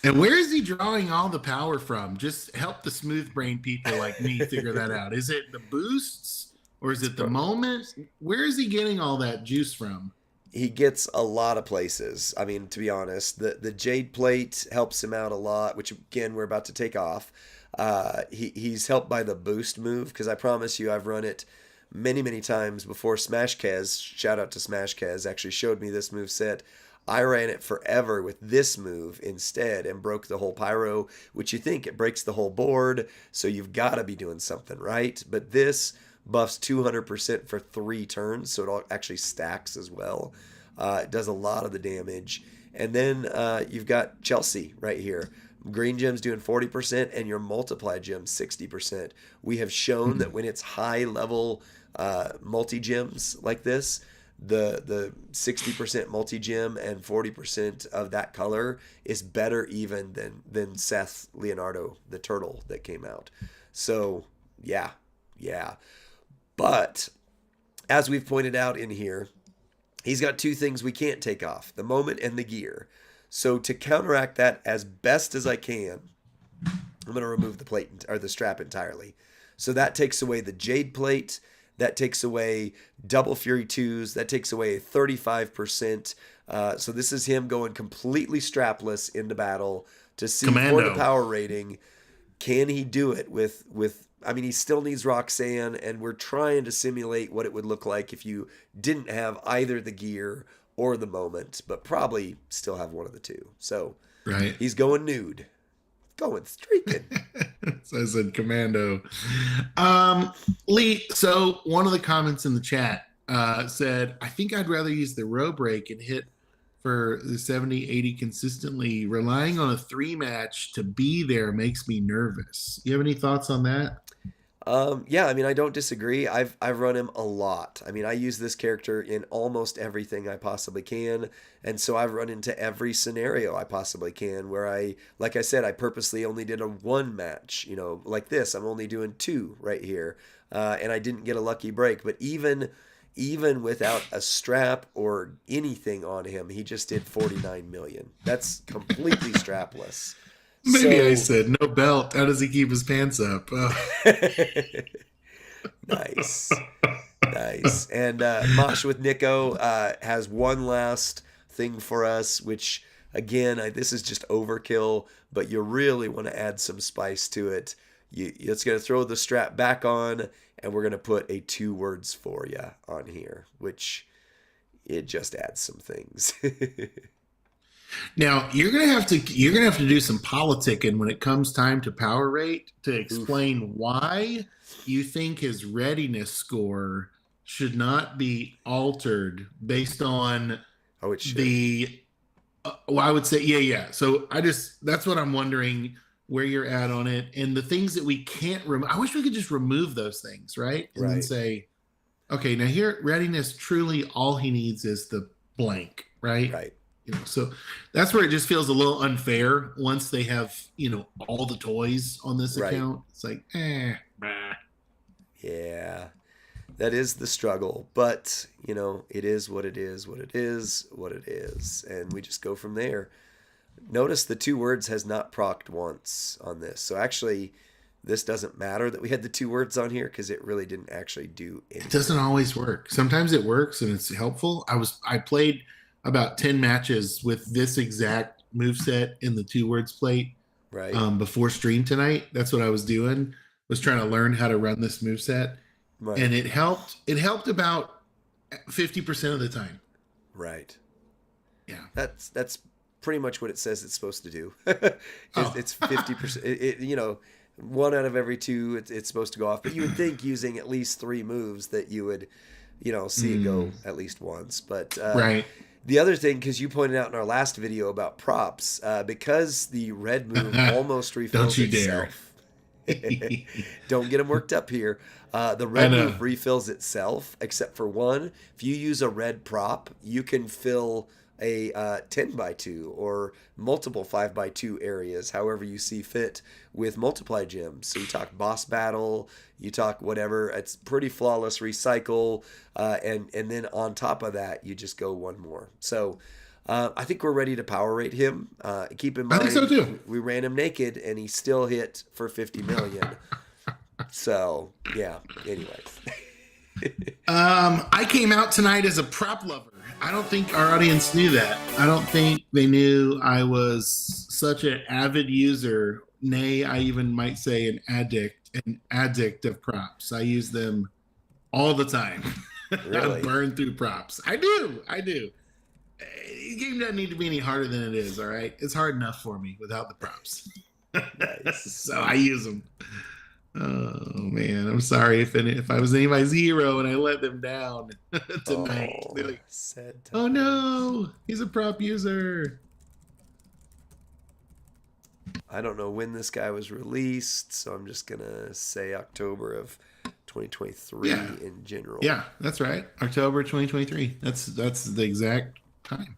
and where is he drawing all the power from? Just help the smooth brain people like me figure that out. Is it the boosts? Or is it the moment? Where is he getting all that juice from? He gets a lot of places. I mean, to be honest, the Jade Plate helps him out a lot, which, again, we're about to take off. He's helped by the boost move, because I promise you I've run it many, many times before. Smash Kez, shout out to Smash Kez, actually showed me this move set. I ran it forever with this move instead and broke the whole pyro, which you think it breaks the whole board, so you've got to be doing something, right? But this buffs 200% for 3 turns, so it all actually stacks as well. It does a lot of the damage. And then you've got Chelsea right here. Green gems doing 40% and your multiplied gems 60%. We have shown that when it's high level multi-gems like this, the 60% multi-gem and 40% of that color is better even than Seth Leonardo, the turtle that came out. So yeah. But as we've pointed out in here, he's got 2 things we can't take off, the moment and the gear. So to counteract that as best as I can, I'm going to remove the plate or the strap entirely. So that takes away the Jade Plate. That takes away double Fury 2s. That takes away 35%. So this is him going completely strapless into battle to see for the Commando. power rating. Can he do it with I mean, he still needs Roxanne, and we're trying to simulate what it would look like if you didn't have either the gear or the moment, but probably still have one of the two. So Right. he's going nude. Going streaking. So I said commando. Lee, so one of the comments in the chat said, I think I'd rather use the row break and hit for the 70-80 consistently. Relying on a 3 match to be there makes me nervous. You have any thoughts on that? Yeah, I mean, I don't disagree. I've run him a lot. I mean, I use this character in almost everything I possibly can, and so I've run into every scenario I possibly can where like I said, I purposely only did a 1 match. Like this, I'm only doing 2 right here, and I didn't get a lucky break. But even without a strap or anything on him, he just did 49 million. That's completely strapless. Maybe I said no belt. How does he keep his pants up? Nice. Nice. And Mosh with Nico has one last thing for us, which, again, this is just overkill, but you really want to add some spice to it. It's going to throw the strap back on, and we're going to put a 2 words for you on here, which it just adds some things. Now you're gonna have to do some politicking when it comes time to power rate to explain why you think his readiness score should not be altered based on it should. Well, I would say yeah. So that's what I'm wondering, where you're at on it, and the things that we can't remove. I wish we could just remove those things, right? And then say, okay, now here readiness, truly all he needs is the blank, right? Right. So that's where it just feels a little unfair once they have, all the toys on this account. It's like, bah. Yeah, that is the struggle. But, it is what it is, what it is, what it is. And we just go from there. Notice the 2 words has not procced once on this. So actually, this doesn't matter that we had the 2 words on here because it really didn't actually do anything. It doesn't always work. Sometimes it works and it's helpful. I played about 10 matches with this exact moveset in the 2 words plate before stream tonight. That's what I was doing, was trying to learn how to run this moveset. Right. And it helped about 50% of the time. Right. Yeah. That's pretty much what it says it's supposed to do. It's 50%. 1 out of every 2 it's supposed to go off. But you would think using at least 3 moves that you would, see it go at least once. But right. The other thing, because you pointed out in our last video about props, because the red move almost refills itself. Don't get them worked up here. The red move refills itself, except for one. If you use a red prop, you can fill a 10x2 or multiple 5x2 areas, however you see fit, with multiply gems. So you talk boss battle, you talk whatever. It's pretty flawless recycle, and then on top of that, you just go 1 more. So I think we're ready to power rate him. Keep in mind, I think so too. We ran him naked, and he still hit for 50 million. So yeah. Anyways. I came out tonight as a prop lover. I don't think our audience knew that. I don't think they knew I was such an avid user. Nay, I even might say an addict of props. I use them all the time. Really? I burn through props. I do. The game doesn't need to be any harder than it is, all right? It's hard enough for me without the props. Nice. So I use them. Oh man, I'm sorry if I was anybody's hero and I let them down tonight. They're like, oh no, he's a prop user. I don't know when this guy was released, so I'm just gonna say October of 2023 in general. Yeah, that's right. October 2023. That's the exact time.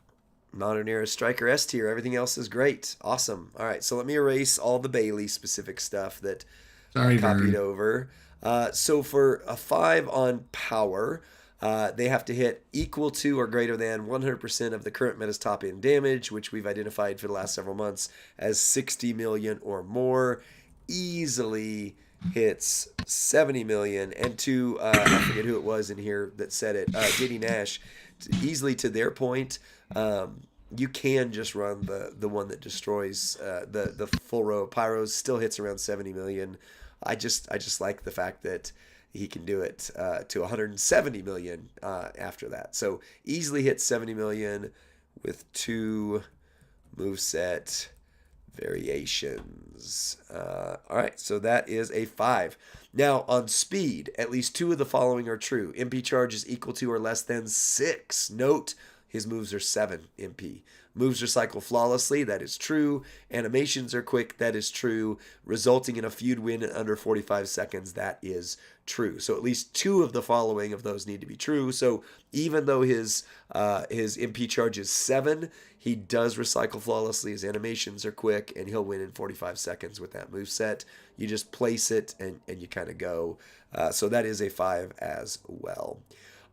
Modern Era Striker S tier. Everything else is great. Awesome. All right, so let me erase all the Bailey specific stuff that I copied over. So for a 5 on power, they have to hit equal to or greater than 100% of the current meta's top end damage, which we've identified for the last several months as 60 million or more. Easily hits 70 million, and to I forget who it was in here that said it. JD Nash, easily to their point. You can just run the one that destroys the full row of pyros. Still hits around 70 million. I just like the fact that he can do it to 170 million after that. So easily hits 70 million with two moveset variations. All right, so that is a 5. Now, on speed, at least 2 of the following are true. MP charge is equal to or less than 6. Note, his moves are 7 MP. Moves recycle flawlessly, that is true. Animations are quick, that is true. Resulting in a feud win in under 45 seconds, that is true. So at least 2 of the following of those need to be true. So even though his MP charge is 7, he does recycle flawlessly. His animations are quick, and he'll win in 45 seconds with that moveset. You just place it, and you kind of go. So that is a 5 as well.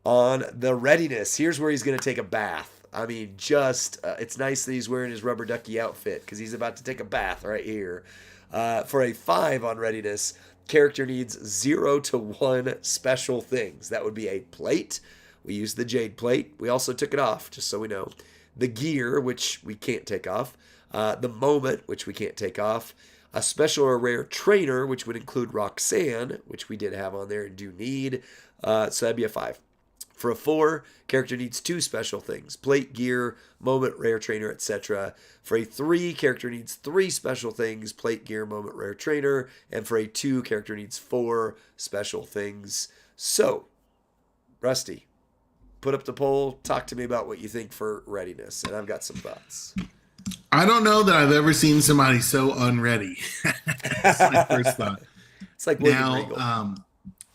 On the readiness, here's where he's going to take a bath. I mean, it's nice that he's wearing his rubber ducky outfit because he's about to take a bath right here. For a 5 on readiness, character needs 0 to 1 special things. That would be a plate. We used the jade plate. We also took it off, just so we know. The gear, which we can't take off. The moment, which we can't take off. A special or rare trainer, which would include Roxanne, which we did have on there and do need. So that'd be a 5. For a 4, character needs 2 special things. Plate, gear, moment, rare trainer, etc. For a 3, character needs 3 special things. Plate, gear, moment, rare trainer. And for a 2, character needs 4 special things. So, Rusty, put up the poll. Talk to me about what you think for readiness. And I've got some thoughts. I don't know that I've ever seen somebody so unready. That's my first thought. It's like William Regal.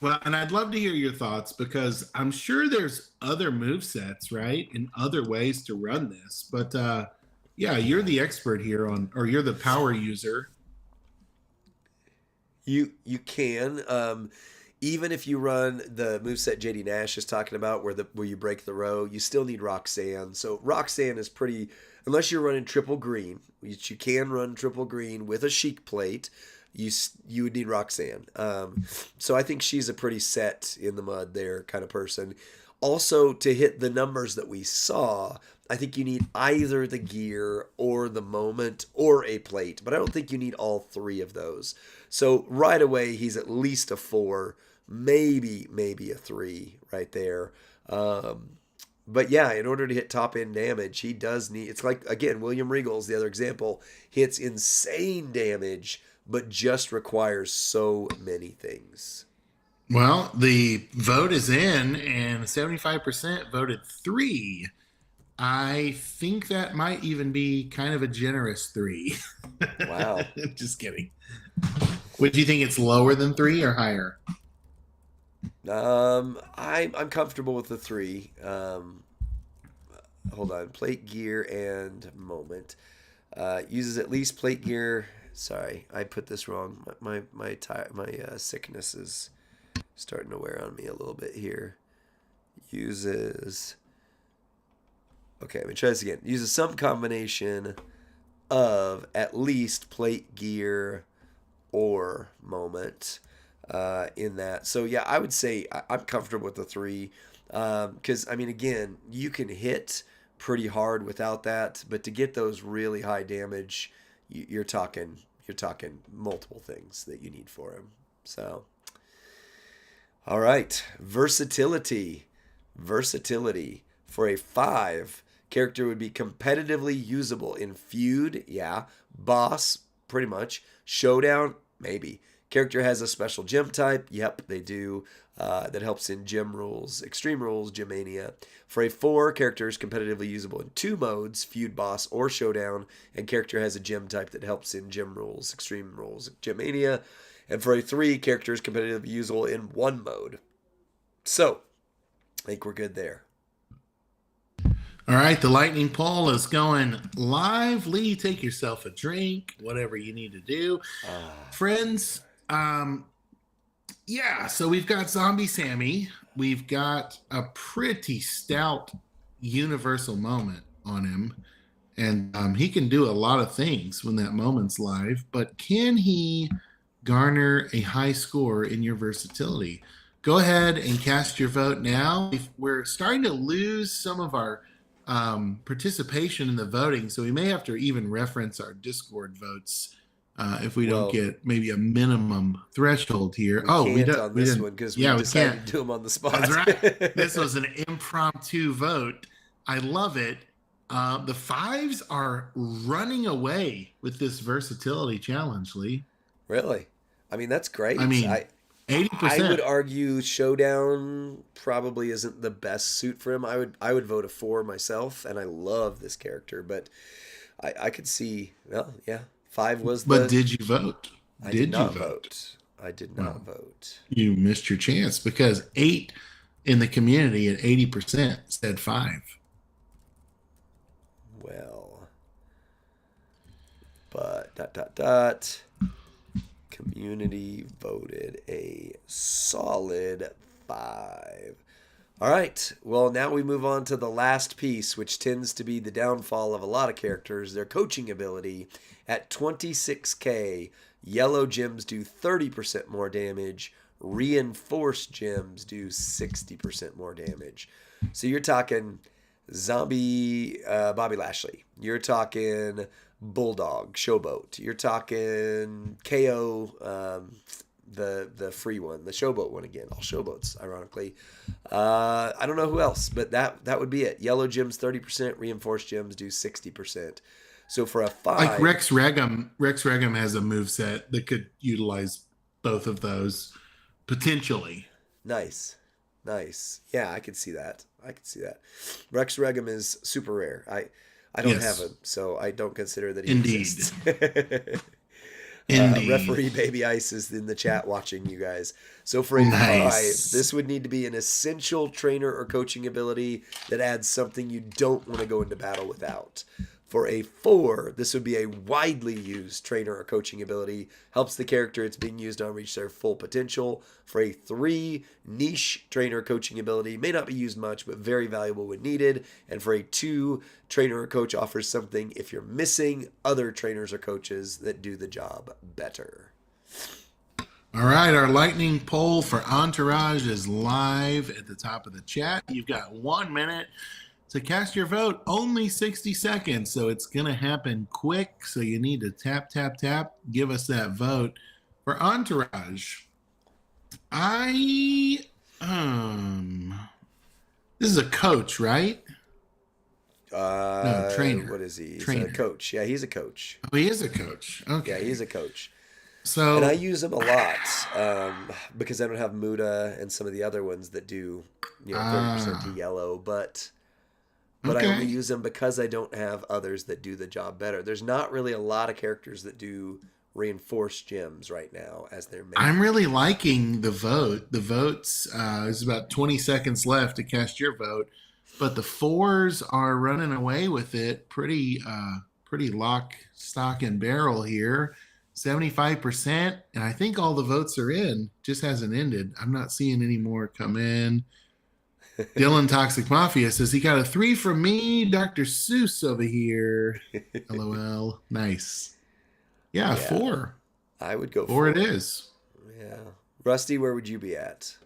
Well, and I'd love to hear your thoughts because I'm sure there's other movesets, right? And other ways to run this. But yeah, you're the expert here or you're the power user. You can. Even if you run the moveset JD Nash is talking about where you break the row, you still need Roxanne. So Roxanne is pretty, unless you're running triple green, which you can run triple green with a chic plate, you would need Roxanne. So I think she's a pretty set in the mud there kind of person. Also, to hit the numbers that we saw, I think you need either the gear or the moment or a plate, but I don't think you need all 3 of those. So right away, he's at least a 4, maybe a 3 right there. But yeah, in order to hit top end damage, he does need. It's like, again, William Regal's the other example. Hits insane damage, but just requires so many things. Well, the vote is in, and 75% voted 3. I think that might even be kind of a generous 3. Wow. Just kidding. Would you think it's lower than 3 or higher? I'm comfortable with the 3. Hold on. Plate, gear, and moment. Uses at least plate gear. Sorry, I put this wrong. My sickness is starting to wear on me a little bit here. Uses. Okay, let me try this again. Uses some combination of at least plate, gear, or moment in that. So yeah, I would say I'm comfortable with the 3 because I mean, again, you can hit pretty hard without that, but to get those really high damage, you're talking multiple things that you need for him. So, all right, versatility for a 5. Character would be competitively usable in feud, yeah. Boss, pretty much. Showdown, maybe. Character has a special gem type, yep, they do. That helps in gym rules, extreme rules, gym mania. For a 4, character is competitively usable in 2 modes, feud, boss, or showdown, and character has a gem type that helps in gym rules, extreme rules, gym mania. And for a 3, character is competitively usable in 1 mode. So, I think we're good there. All right, the lightning poll is going live. Lee, take yourself a drink, whatever you need to do. Friends, yeah, so we've got Zombie Sammy. We've got a pretty stout universal moment on him. And he can do a lot of things when that moment's live. But can he garner a high score in your versatility. Go ahead and cast your vote now. If we're starting to lose some of our participation in the voting, so we may have to even reference our Discord votes if we don't Well, get maybe a minimum threshold here. we Oh, we can't don't. on We this didn't. one because we Yeah, we decided can't. to do them on the That's spot. right. This was an impromptu vote. I love it. The fives are running away with this versatility challenge, Lee. Really? I mean, that's I great. mean, I would 80%. argue Showdown probably isn't the best suit for him. I would vote a 4 myself, and I love this character, but I could see. Well, yeah, 5 was But the. did you vote? I did Did you not vote? vote. I did not Well, vote. you missed your chance because 8 in the community at 80% said 5. Well, but dot dot dot. Community voted a solid 5. All right. Well, now we move on to the last piece, which tends to be the downfall of a lot of characters, their coaching ability. At 26k, yellow gems do 30% more damage, reinforced gems do 60% more damage. So you're talking zombie Bobby Lashley. You're talking Bulldog, Showboat. You're talking KO, the free one, the Showboat one again. All Showboats, ironically. I don't know who else, but that would be it. Yellow gems 30%, reinforced gems do 60%. So for a 5, Like Rex Regum has a move set that could utilize both of those potentially. nice, nice. Yeah, I could see that. I could see that. Rex Regum is super rare. I don't have Yes, him, so I don't consider that he indeed. exists. Indeed. Referee Baby Ice is in the chat watching you guys. So for a 5, Nice. this would need to be an essential trainer or coaching ability that adds something you don't want to go into battle without. For a 4, this would be a widely used trainer or coaching ability, helps the character it's being used on reach their full potential. For a 3, niche trainer or coaching ability, may not be used much, but very valuable when needed. And for a 2, trainer or coach offers something if you're missing other trainers or coaches that do the job better. All right, our lightning poll for Entourage is live at the top of the chat. You've got 1 minute to cast your vote, only 60 seconds, so it's going to happen quick. So you need to tap, tap, tap, give us that vote for Entourage. I this is a coach, right? No, trainer. What is he? He's a Trainer. coach. Yeah, he's a coach. Oh, he is a coach. Yeah, Okay. he's a coach. And I So use him a lot because I don't have Muda and some of the other ones that do, 30% to yellow. But I only okay. use them because I don't have others that do the job better. There's not really a lot of characters that do reinforced gems right now as their I'm main. really liking the vote. The votes, there's about 20 seconds left to cast your vote, but the 4s are running away with it. Pretty lock, stock, and barrel here. 75%. And I think all the votes are in. Just hasn't ended. I'm not seeing any more come in. Dylan Toxic Mafia says he got a 3 from me. Dr. Seuss over here. LOL. Nice. Yeah, Yeah, 4. I would go 4 it 4. is. Yeah. Rusty, where would you be at?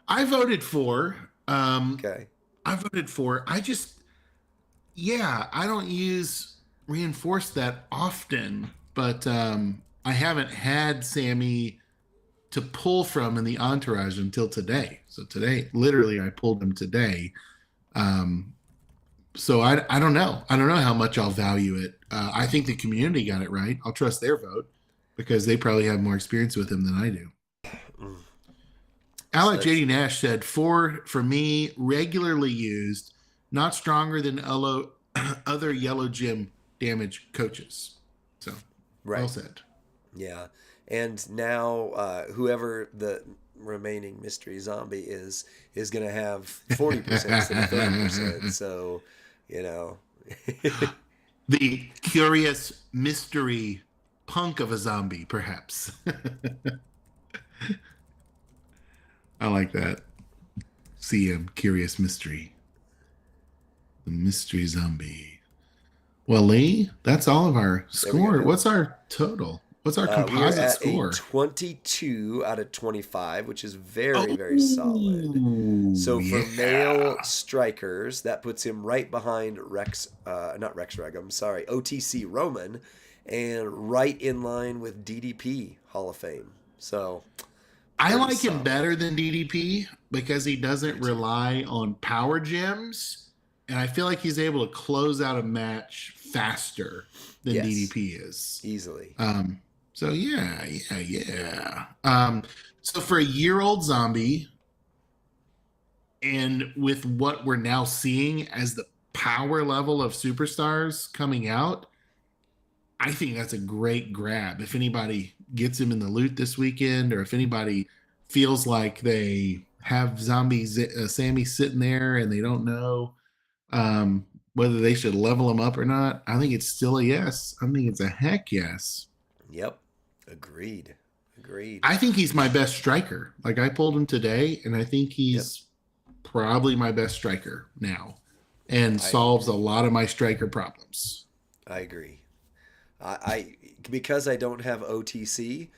I voted for. Okay. I voted for. Yeah, I don't use reinforce that often, but I haven't had Sammy to pull from in the Entourage until today. So today, literally, I pulled him today. Um, so I don't know. I don't know how much I'll value it. I think the community got it right. I'll trust their vote because they probably have more experience with him than I do. Mm. So Alec that's JD Nash said 4 for me, regularly used, not stronger than other yellow gem damage coaches. So well right. said. Yeah. And now whoever the remaining mystery zombie is going to have 40% instead of 30%. So, you know. The curious mystery punk of a zombie, perhaps. I like that. CM, curious mystery. The mystery zombie. Well, Lee, that's all of our There we go. score. What's our total? What's our We are composite at a score? 22 out of 25, which is very, very solid. Oh, So for male yeah. strikers, that puts him right behind not Rex Regum, sorry, OTC Roman, and right in line with DDP Hall of Fame. So I pretty like him solid. better than DDP because he Me doesn't too. rely on power gems. And I feel like he's able to close out a match faster than Yes, DDP is. easily. Um, so yeah. So for a year-old zombie, and with what we're now seeing as the power level of superstars coming out, I think that's a great grab. If anybody gets him in the loot this weekend, or if anybody feels like they have Sammy sitting there and they don't know whether they should level him up or not, I think it's still a yes. I think it's a heck yes. Yep. Agreed. Agreed. I think he's my best striker. Like I pulled him today, and I think Yep. he's probably my best striker now, and I solves a agree. lot of my striker problems. I agree. I because I don't have OTC,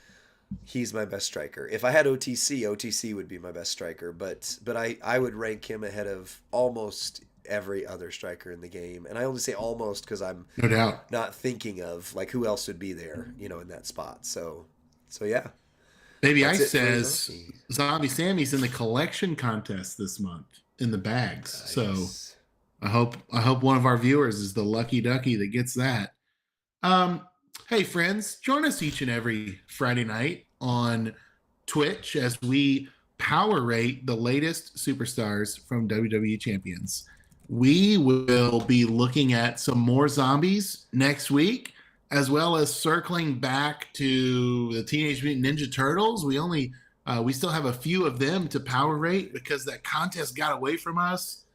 he's my best striker. If I had OTC, OTC would be my best striker, but I would rank him ahead of almost every other striker in the game. And I only say almost because I'm No doubt. not thinking of like who else would be there, in that spot. So yeah, Baby that's Ice it for says Zombie. Zombie Sammy's in the collection contest this month in the bags. So Nice. I hope one of our viewers is the lucky ducky that gets that. Um, hey friends, join us each and every Friday night on Twitch as we power rate the latest superstars from WWE Champions. We will be looking at some more zombies next week, as well as circling back to the Teenage Mutant Ninja Turtles. We still have a few of them to power rate because that contest got away from us.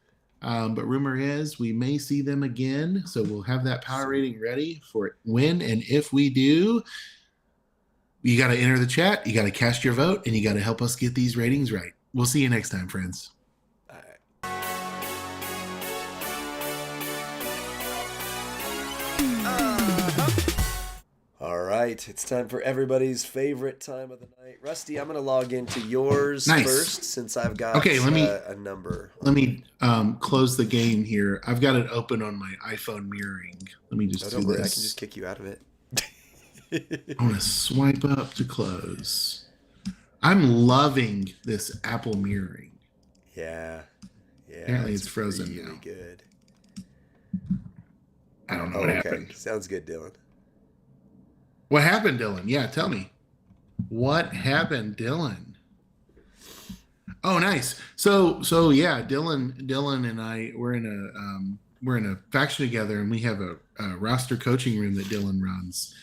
But rumor is we may see them again, so we'll have that power rating ready for when and if we do. You got to enter the chat, you got to cast your vote, and you got to help us get these ratings right. We'll see you next time, friends. All right. All right, it's time for everybody's favorite time of the night. Rusty, I'm going to log into yours Nice. first since I've got Okay, a number let on me me. close the game here. I've got it open on my iPhone mirroring. Let me Oh, just do don't worry, I can just this. kick you out of it. I'm gonna swipe up to close. I'm loving this Apple mirroring. Yeah, yeah, Apparently it's it's frozen really now. good. I don't know Oh, what okay, happened. sounds good, Dylan. What happened, Dylan? Yeah, tell me. What happened, Dylan? Oh, nice. So yeah, Dylan and I we're in a faction together, and we have a roster coaching room that Dylan runs.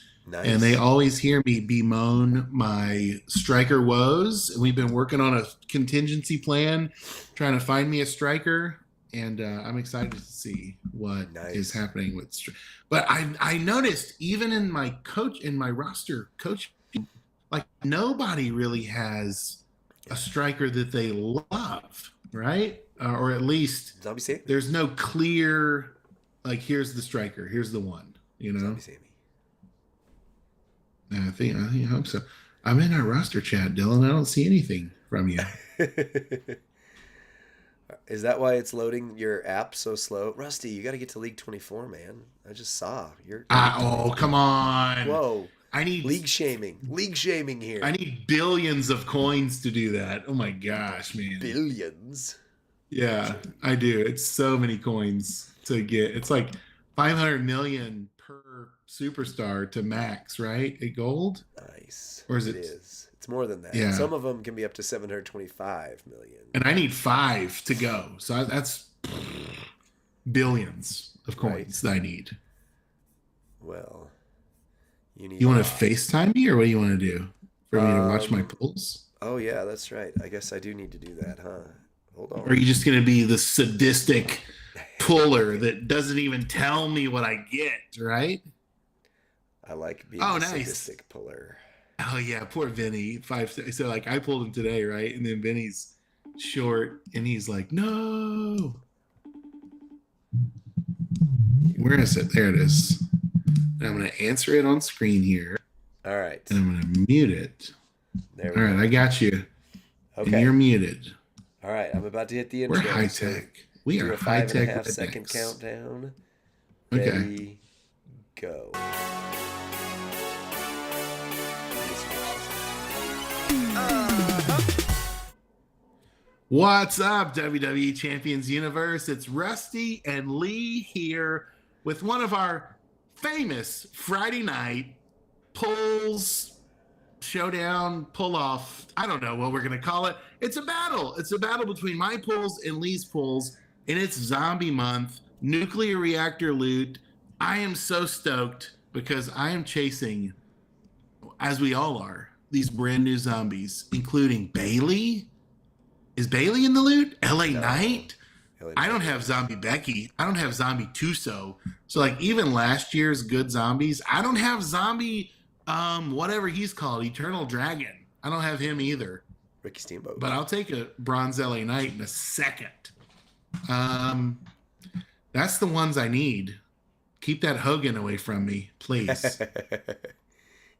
And they Nice. always hear me bemoan my striker woes. And we've been working on a contingency plan, trying to find me a striker. And I'm excited to see what is Nice. happening with. But I noticed even in my roster coach, like nobody really has a striker that they love, right? Or at least Zombie Sammy. there's no clear like here's the striker, here's the one, you know. Zombie Sammy. I hope so. I'm in our roster chat, Dylan. I don't see anything from you. Is that why it's loading your app so slow? Rusty, you got to get to League 24, man. I just saw. You're League Oh, come 23. on. Whoa. I need League shaming. League shaming I here. need billions of coins to do that. Oh my gosh, man. Billions. Yeah, I do. It's so many coins to get. It's like 500 million per superstar to max, right? At gold? Nice. Or is It it? is. It's more than that. Yeah. Some of them can be up to 725 million. And I need 5 to go. So that's billions of Right. coins that I need. Well, you need You a want to lot. FaceTime me or what do you want to do? For me to watch my pulls? Oh, yeah, that's right. I guess I do need to do that, huh? Hold Or are you on. just going to be the sadistic puller that doesn't even tell me what I get, right? I like being Oh, a nice. sadistic puller. Oh, yeah, poor Vinny. So, like, I pulled him today, right? And then Vinny's short, and he's like, no. Where is it? There it is. And I'm going to answer it on screen here. All All right. And I'm going to mute it. There All we right, go. I got you. And Okay. you're muted. All right. I'm about to hit the We're intro. high So tech. We are do a high five and a tech half second rednecks. countdown. Okay. Ready, go. What's up, WWE Champions Universe? It's Rusty and Lee here with one of our famous Friday night pulls, showdown, pull off. I don't know what we're going to call it. It's a battle. It's a battle between my pulls and Lee's pulls, and it's Zombie Month, nuclear reactor loot. I am so stoked because I am chasing, as we all are, these brand new zombies, including Bailey. Is Bailey in the loot? LA No. Knight? LA I Knight. don't have Zombie Becky. I don't have Zombie Tuso. So like even last year's good zombies, I don't have Zombie whatever he's called, Eternal Dragon. I don't have him either. Ricky Steamboat. But I'll take a bronze LA Knight in a second. That's the ones I need. Keep that Hogan away from me, please.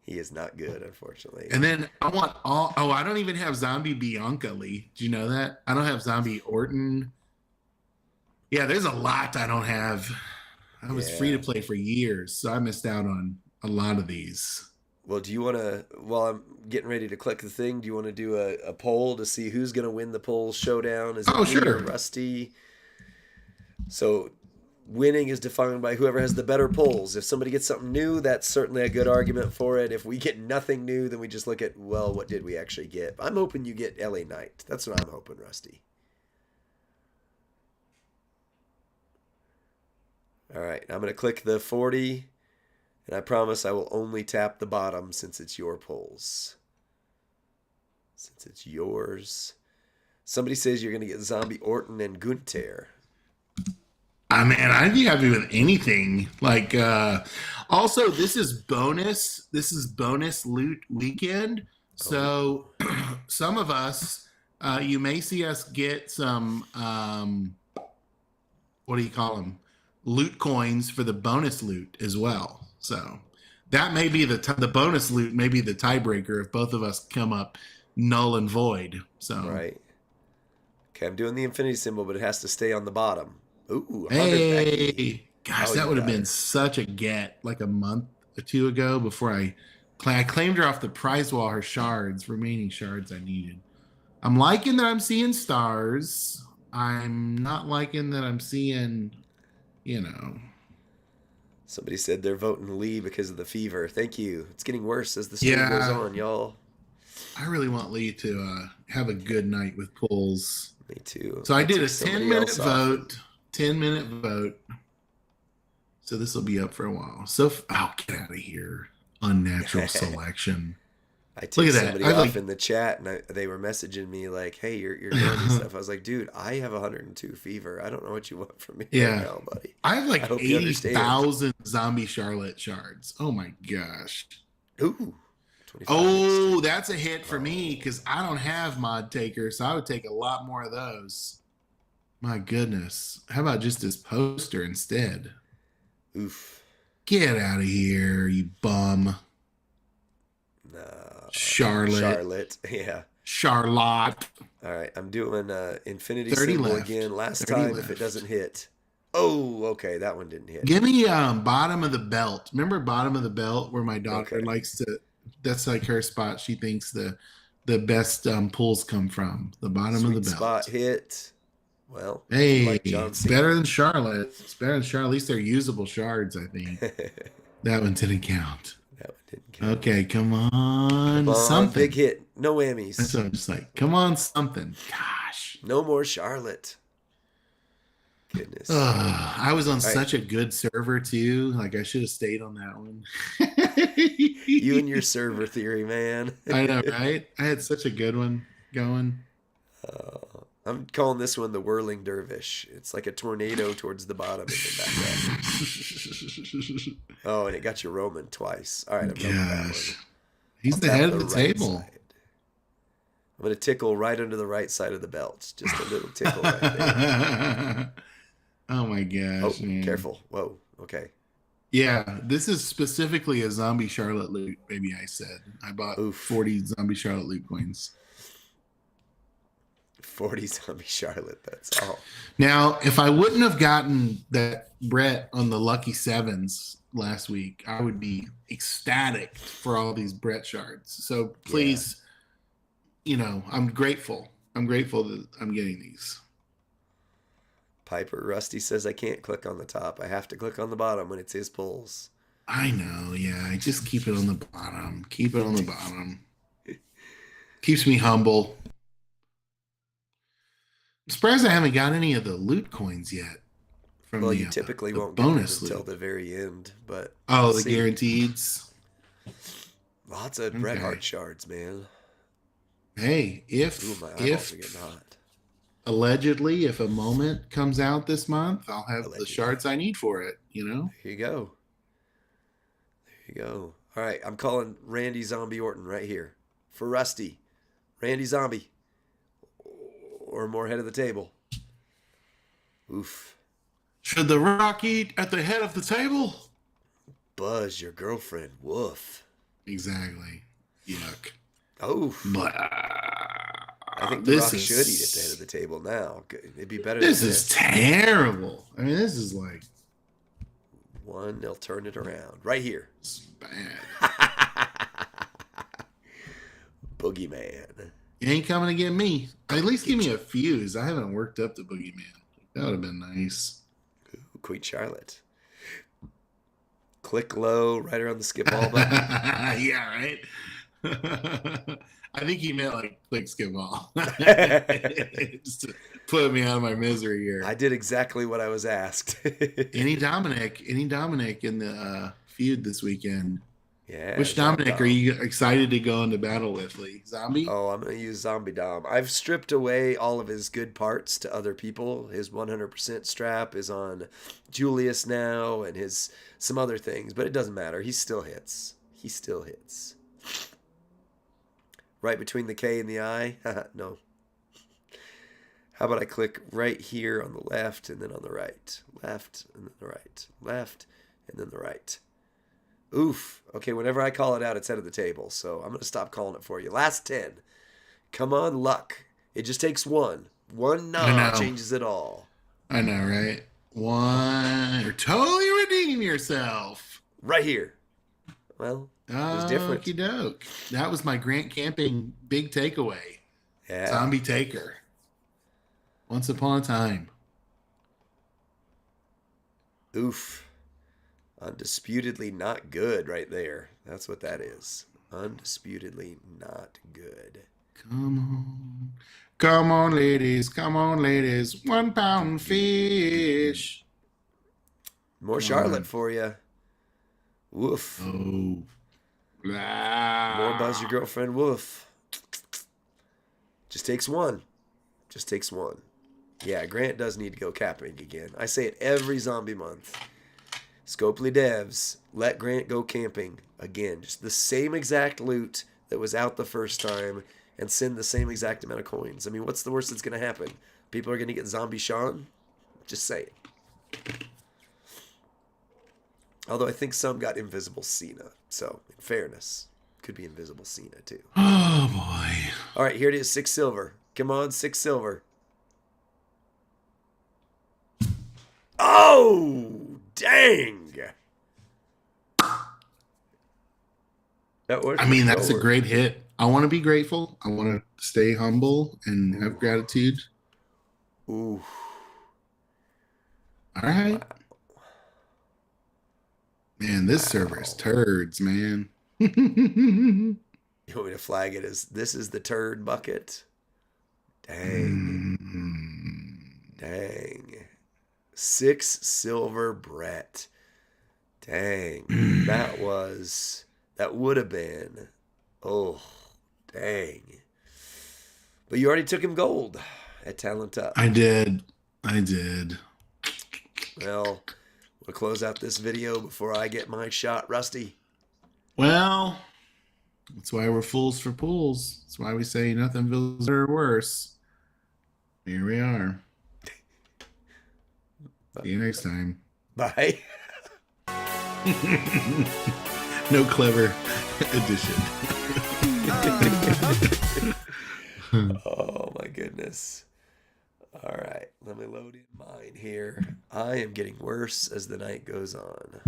He is not good, unfortunately. And then I want I don't even have Zombie Bianca Lee. Do you know that? I don't have Zombie Orton. Yeah, there's a lot I don't have. I was free to play for years, so I missed out on a lot of these. Well, do you want to, while I'm getting ready to click the thing, do you want to do a poll to see who's going to win the poll showdown? Is it me sure. or Rusty? So winning is defined by whoever has the better polls. If somebody gets something new, that's certainly a good argument for it. If we get nothing new, then we just look at, well, what did we actually get? I'm hoping you get LA Knight. That's what I'm hoping, Rusty. All right, I'm going to click the 40, and I promise I will only tap the bottom since it's your polls. Since it's yours. Somebody says you're going to get Zombie Orton and Gunther. Man, I'd be happy with anything. Like, also, this is bonus. This is bonus loot weekend. So, some of us, you may see us get some. What do you call them? Loot coins for the bonus loot as well. So, that may be the bonus loot. May be the tiebreaker if both of us come up null and void. So, right. Okay, I'm doing the infinity symbol, but it has to stay on the bottom. Ooh, hey, gosh, that would have been such a get like a month or two ago before I claimed her off the prize wall, her remaining shards I needed. I'm liking that I'm seeing stars. I'm not liking that I'm seeing, Somebody said they're voting Lee because of the fever. Thank you. It's getting worse as the stream goes on, y'all. I really want Lee to have a good night with pulls. Me too. So I did a 10-minute vote. 10-minute vote. So this will be up for a while. So, get out of here. Unnatural selection. I took somebody off in the chat, and they were messaging me like, hey, you're doing this stuff. I was like, dude, I have 102 fever. I don't know what you want from me right now, buddy. I have like 80,000 Zombie Charlotte shards. Oh, my gosh. Ooh. Oh, that's a hit for me because I don't have Mod Taker, so I would take a lot more of those. My goodness. How about just this poster instead? Oof. Get out of here, you bum. Charlotte. Yeah. Charlotte. All right. I'm doing infinity symbol again. Last time if it doesn't hit. Oh, okay. That one didn't hit. Give me bottom of the belt. Remember bottom of the belt where my daughter likes to, that's like her spot. She thinks the best pulls come from. The bottom of the belt. Spot hit. Well, hey, it's better than Charlotte. It's better than Charlotte. At least they're usable shards, I think. That one didn't count. Okay, come on. Something. Big hit. No whammies. So I'm just like, come on, something. Gosh. No more Charlotte. Goodness. I was on such a good server, too. Like, I should have stayed on that one. You and your server theory, man. I know, right? I had such a good one going. I'm calling this one the Whirling Dervish. It's like a tornado towards the bottom and then back up. Oh, and it got your Roman twice. All right, I'm done with that one. He's the head of the table. Side. I'm going to tickle right under the right side of the belt. Just a little tickle right there. Oh, my gosh. Oh, man. Careful. Whoa. Okay. Yeah, this is specifically a zombie Charlotte loot, baby. I said I bought Oof. 40 zombie Charlotte loot coins. 40 zombie Charlotte. That's all. Now, if I wouldn't have gotten that Brett on the lucky sevens last week, I would be ecstatic for all these Brett shards. So Yeah. please, I'm grateful. I'm grateful that I'm getting these. Piper Rusty says I can't click on the top. I have to click on the bottom when it's his pulls. I know, yeah. I just keep it on the bottom. Keep it on the bottom. Keeps me humble. I'm surprised I haven't got any of the loot coins yet. Well, you typically won't get them until the very end, but the guaranteeds. Lots of Bret Hart shards, man. Hey, if allegedly, if a moment comes out this month, I'll have the shards I need for it. There you go. There you go. All right, I'm calling Randy Zombie Orton right here for Rusty. Randy Zombie. Or more head of the table. Oof. Should the Rock eat at the head of the table? Buzz, your girlfriend. Woof. Exactly. Yuck. Oof. But I think the Rock should eat at the head of the table now. It'd be better this. This is terrible. I mean, this is like... they'll turn it around. Right here. It's bad. Boogeyman. You ain't coming to get me. At least give me a fuse. I haven't worked up the Boogeyman. That would have been nice. Ooh, Queen Charlotte. Click low right around the skip all button. Yeah, right? I think he meant like click skip all. Just to put me out of my misery here. I did exactly what I was asked. Any Dominic in the feud this weekend? Yeah. Which Dominic are you excited to go into battle with, Lee? Zombie? Oh, I'm going to use Zombie Dom. I've stripped away all of his good parts to other people. His 100% strap is on Julius now and some other things, but it doesn't matter. He still hits. He still hits. Right between the K and the I? No. How about I click right here on the left and then on the right? Left and then the right. Left and then the right. Oof. Okay, whenever I call it out, it's head of the table. So I'm going to stop calling it for you. Last 10. Come on, luck. It just takes one. One changes it all. I know, right? One. You're totally redeeming yourself. Right here. Well, it was different. Okie doke. That was my Grant Camping big takeaway. Yeah. Zombie Taker. Once upon a time. Oof. Undisputedly not good right there. That's what that is. Undisputedly not good. Come on. Come on, ladies. Come on, ladies. 1 pound fish. More Charlotte for you. Woof. Oh. More Buzz Your Girlfriend. Woof. Just takes one. Just takes one. Yeah, Grant does need to go capping again. I say it every zombie month. Scopely devs, let Grant go camping again. Just the same exact loot that was out the first time and send the same exact amount of coins. I mean, what's the worst that's going to happen? People are going to get Zombie Sean? Just say it. Although I think some got Invisible Cena. So, in fairness, could be Invisible Cena too. Oh, boy. All right, here it is. 6 silver. Come on, 6 silver. Oh, dang. That's a great hit. I want to be grateful. I want to stay humble and have gratitude. Ooh. All right. Wow. Man, this server is turds, man. You want me to flag it as this is the turd bucket? Dang. Dang. 6 silver Brett. Dang. That would have been. Oh, dang. But you already took him gold at Talent Up. I did. Well, we'll close out this video before I get my shot, Rusty. Well, that's why we're fools for pools. That's why we say nothing feels better or worse. Here we are. See you next time. Bye. No clever addition. Oh my goodness. All right, let me load in mine here. I am getting worse as the night goes on.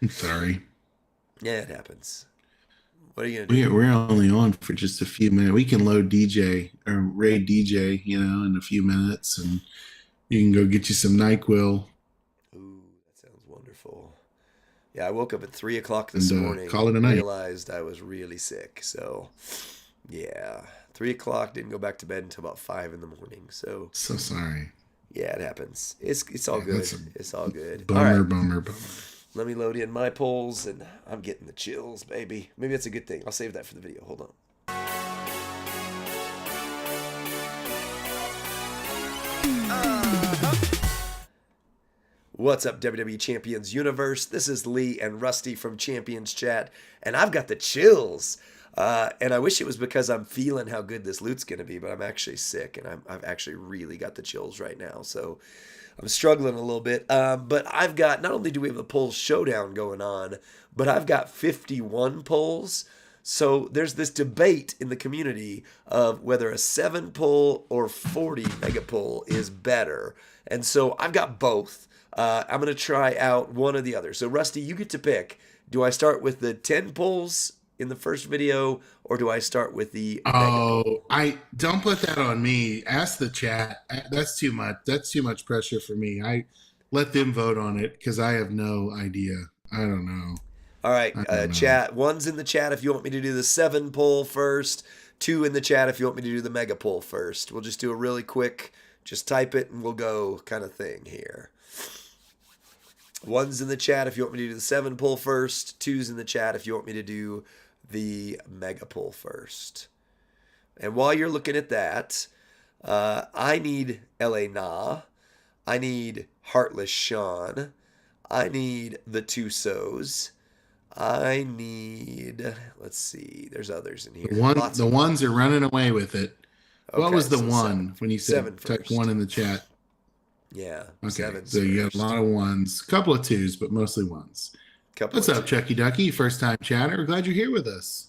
I'm sorry. Yeah, it happens. What are you gonna do? We're only on for just a few minutes. We can load DJ or raid DJ, in a few minutes, and you can go get you some NyQuil Ooh, that sounds wonderful. Yeah, I woke up at 3 o'clock this and morning call it a and night. realized I was really sick. So, yeah, 3 o'clock. Didn't go back to bed until about 5 in the morning. So, So sorry. yeah, it happens. It's all Yeah, good. that's a It's all good. All bummer, right, bummer, bummer. let me load in my polls, and I'm getting the chills, baby. Maybe that's a good thing. I'll save that for the video. Hold on. What's up, WWE Champions Universe? This is Lee and Rusty from Champions Chat, and I've got the chills. And I wish it was because I'm feeling how good this loot's going to be, but I'm actually sick, and I've actually really got the chills right now. So I'm struggling a little bit. But I've got, not only do we have the polls showdown going on, but I've got 51 polls. So there's this debate in the community of whether a 7 pull or 40 mega pull is better. And so I've got both. I'm going to try out one or the other. So, Rusty, you get to pick. Do I start with the 10 pulls in the first video, or do I start with the mega pull? I don't put that on me. Ask the chat. That's too much. That's too much pressure for me. I let them vote on it because I have no idea. I don't know. All right, I don't know. chat. One's in the chat if you want me to do the 7 pull first. 2 in the chat if you want me to do the mega pull first. We'll just do a really quick, just type it and we'll go kind of thing here. One's in the chat if you want me to do the 7 pull first. 2's in the chat if you want me to do the mega pull first. And while you're looking at that, I need LA Nah. I need Heartless Sean. I need the Tusos. I need, let's see, there's others in here. The ones are running away with it. Okay, What was the so one when you said 7 type first. one in the chat? Yeah, Okay, 7's so you got first. a lot of ones, a couple of 2s, but mostly 1s. Couple What's of up, 2s. Chucky Ducky? First time chatter. Glad you're here with us.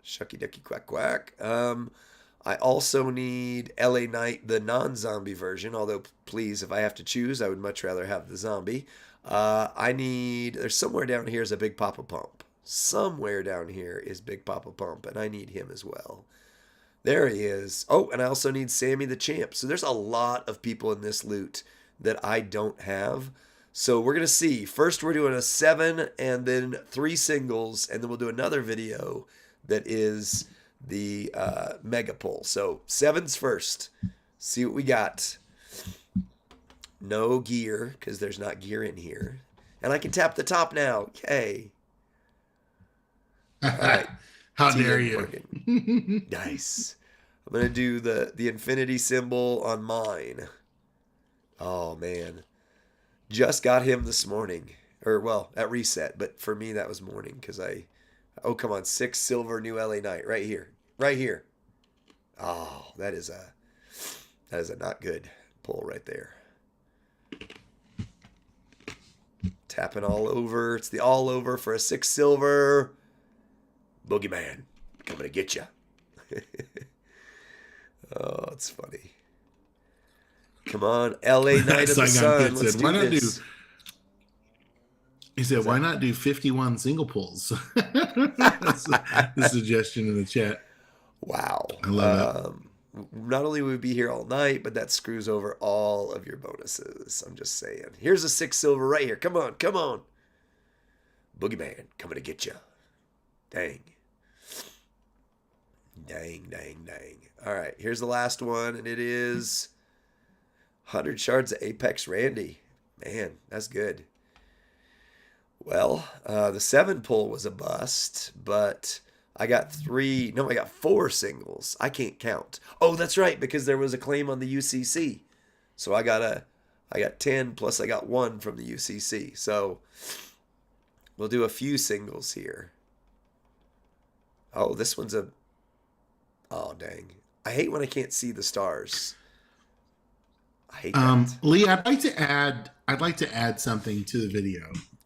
Shucky ducky quack quack. I also need LA Knight, the non-zombie version. Although, please, if I have to choose, I would much rather have the zombie. I need. There's somewhere down here is a Big Papa Pump. Somewhere down here is Big Papa Pump, and I need him as well. There he is. Oh, and I also need Sammy the Champ. So there's a lot of people in this loot that I don't have. So we're going to see. First, we're doing a 7 and then 3 singles, and then we'll do another video that is the mega pull. So 7's first. See what we got. No gear, because there's not gear in here. And I can tap the top now. Yay. All right. How TM dare you? Morgan. Nice. I'm going to do the infinity symbol on mine. Oh, man. Just got him this morning. Or, well, at reset. But for me, that was morning because oh, come on. 6 silver new LA Knight. Right here. Right here. Oh, that is a not good pull right there. Tapping all over. It's the all over for a 6 silver. Boogeyman. Coming to get you. Oh, it's funny. Come on. LA Knight of the Sun. Let's do this. He said, why not do 51 single pulls? That's the suggestion in the chat. Wow. I love it. Not only will we be here all night, but that screws over all of your bonuses. I'm just saying. Here's a 6 silver right here. Come on. Come on. Boogeyman coming to get you. Dang. Dang, dang, dang. All right. Here's the last one, and it is 100 shards of Apex Randy. Man, that's good. Well, the 7 pull was a bust, but I got 4 singles. I can't count. Oh, that's right, because there was a claim on the UCC. So I got 10 plus I got 1 from the UCC. So we'll do a few singles here. Oh, this one's oh, dang. I hate when I can't see the stars. I hate that. Lee, I'd like to add something to the video.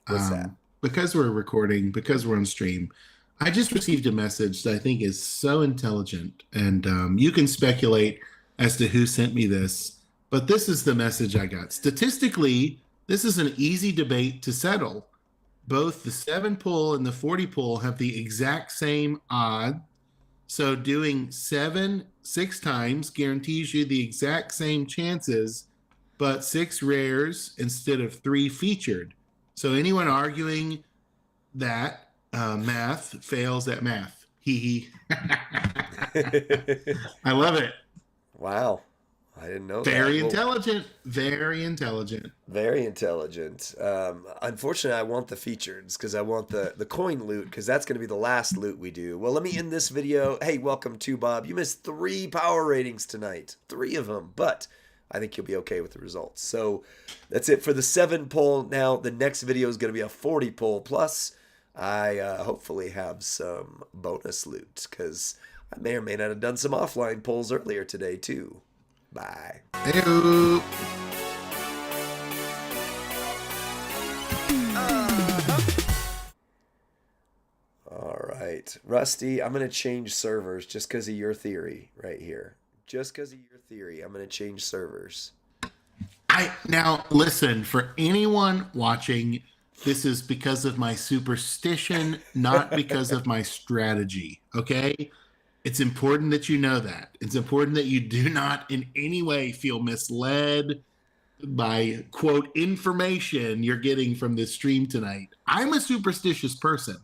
What's that? Because we're recording, because we're on stream, I just received a message that I think is so intelligent, and you can speculate as to who sent me this, but this is the message I got. Statistically, this is an easy debate to settle. Both the 7 pull and the 40 pull have the exact same odd. So doing 6 times guarantees you the exact same chances, but 6 rares instead of 3 featured. So anyone arguing that math fails at math. Hee hee. I love it. Wow. I didn't know Very that. intelligent. Very intelligent. Very intelligent. Unfortunately, I want the features because I want the coin loot because that's going to be the last loot we do. Well, let me end this video. Hey, welcome to Bob. You missed 3 power ratings tonight. 3 of them, but I think you'll be okay with the results. So that's it for the 7 poll. Now, the next video is going to be a 40 poll. Plus, I hopefully have some bonus loot because I may or may not have done some offline polls earlier today, too. Bye. Hey-o. All right. Rusty, I'm going to change servers just because of your theory right here. Just because of your theory, I'm going to change servers. Now listen, for anyone watching, this is because of my superstition, not because of my strategy. Okay? It's important that you know that. It's important that you do not in any way feel misled by, quote, information you're getting from this stream tonight. I'm a superstitious person.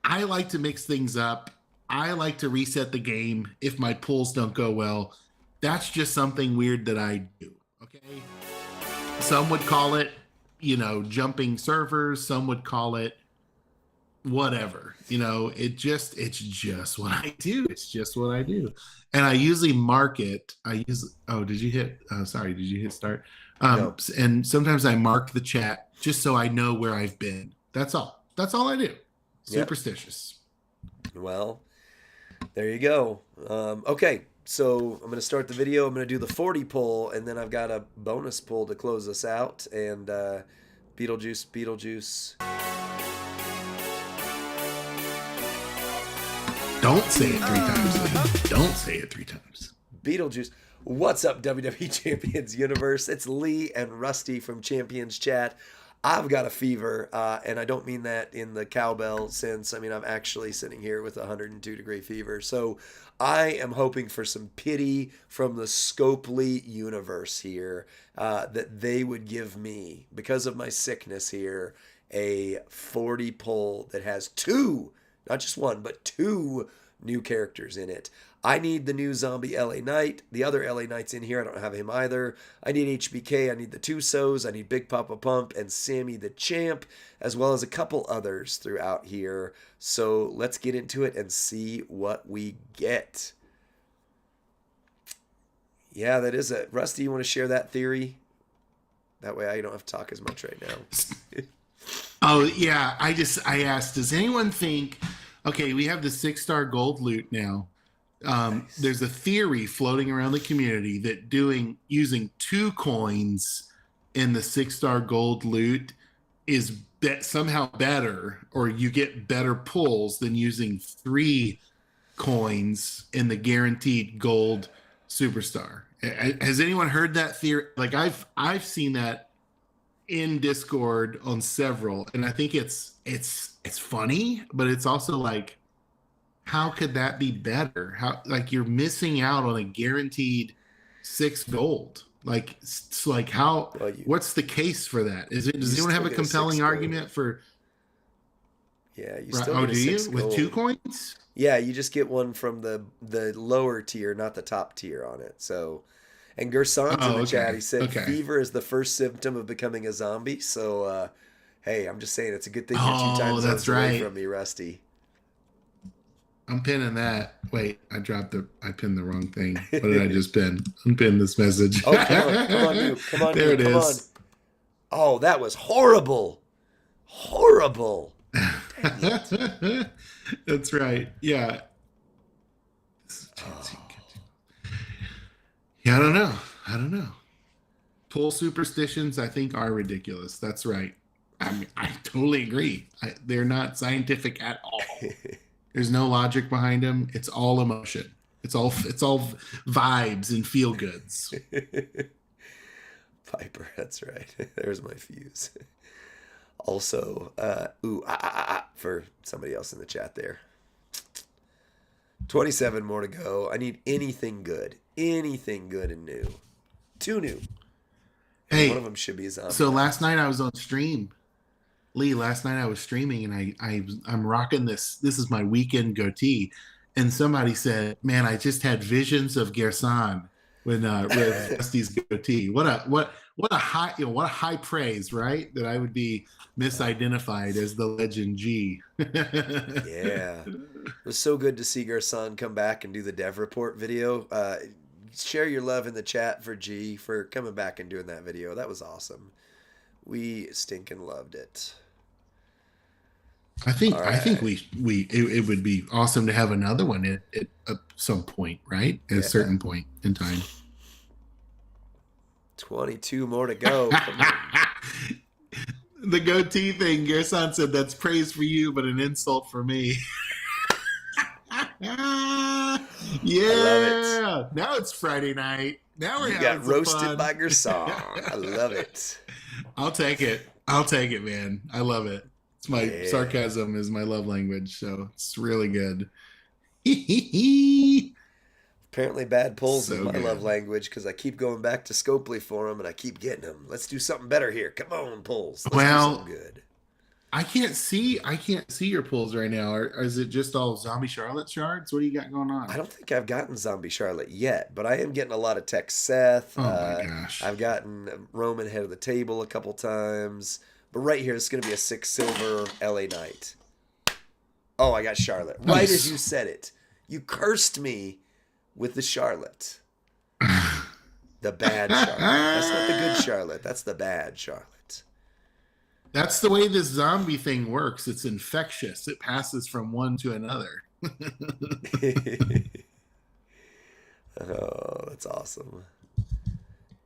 I like to mix things up. I like to reset the game if my pulls don't go well. That's just something weird that I do. Okay. Some would call it, jumping servers. Some would call it whatever. It's just what I do. It's just what I do. And I usually mark it. Did you hit start? No. And sometimes I mark the chat just so I know where I've been. That's all. That's all I do. Superstitious. Yep. Well, there you go. Okay. So I'm going to start the video. I'm going to do the 40 pull, and then I've got a bonus pull to close us out. And Beetlejuice. Don't say it 3 times, Lee. Don't say it 3 times. Beetlejuice. What's up, WWE Champions Universe? It's Lee and Rusty from Champions Chat. I've got a fever, and I don't mean that in the cowbell sense. I mean, I'm actually sitting here with a 102-degree fever. So I am hoping for some pity from the Scopely universe here, that they would give me, because of my sickness here, a 40 pull that has 2, not just 1, but 2 new characters in it. I need the new zombie LA Knight. The other LA Knight's in here. I don't have him either. I need HBK. I need the Tusos. I need Big Papa Pump and Sammy the Champ, as well as a couple others throughout here. So let's get into it and see what we get. Yeah, that is it. Rusty, you want to share that theory? That way I don't have to talk as much right now. Oh, yeah. I asked, does anyone think, okay, we have the 6-star gold loot now. Nice. There's a theory floating around the community that using 2 coins in the 6-star gold loot is somehow better, or you get better pulls than using 3 coins in the guaranteed gold superstar. Has anyone heard that theory? Like I've seen that in Discord on several, and I think it's funny, but it's also like, how could that be better? How, like, you're missing out on a guaranteed 6 gold. Like, it's like how? Well, what's the case for that? Does anyone have a compelling argument for? Yeah, you still get do you with 2 coins? Yeah, you just get one from the lower tier, not the top tier on it. So, and Gersan's in the chat. He said fever is the first symptom of becoming a zombie. So, hey, I'm just saying it's a good thing you're 2 times away from me, Rusty. I'm pinning that. Wait, I pinned the wrong thing. What did I just pin? Unpin this message. Oh, come on, dude. Come on, there dude. It come is. On. Oh, that was horrible. Horrible. That's right. Yeah. Yeah, I don't know. Pull superstitions, I think, are ridiculous. That's right. I totally agree. They're not scientific at all. There's no logic behind them. It's all emotion. It's all vibes and feel goods. Piper, that's right. There's my fuse. Also, for somebody else in the chat there. 27 more to go. I need anything good. Anything good and new. Two new. And one of Hey, them should be a zombie so last knife. night I was on stream. Lee, last night I was streaming and I'm rocking this. This is my weekend goatee. And somebody said, "Man, I just had visions of Gerson when with Rusty's goatee. What a high what a high praise, right? That I would be misidentified as the legend G." Yeah. It was so good to see Garcon come back and do the Dev Report video. Share your love in the chat for G for coming back and doing that video. That was awesome. We stinking loved it. I All think right. it would be awesome to have another one at some point, right? At a Yeah. certain point in time. 22 more to go. Come on. The goatee thing, Gerson said that's praise for you, but an insult for me. I love it. Yeah. Now it's Friday night. Now we're You having got some roasted fun. by Garcon. I love it. I'll take it. I'll take it, man. I love it. It's my Yeah. sarcasm is my love language, so it's really good. Apparently, bad pulls is So my love good. language because I keep going back to Scopely for them and I keep getting them. Let's do something better here. Come on, pulls. Let's do something Well, good. I can't see your pulls right now. Or is it just all zombie Charlotte shards? What do you got going I on? don't think I've gotten Zombie Charlotte yet, but I am getting a lot of Tech Seth. Oh my gosh. I've gotten Roman head of the table a couple times. But right here, it's going to be a 6 silver LA Knight. Oh, I got Charlotte. Right as Nice. you said it. You cursed me with the Charlotte. The bad Charlotte. That's not the good Charlotte. That's the bad Charlotte. That's the way this zombie thing works. It's infectious. It passes from one to another. Oh, that's awesome.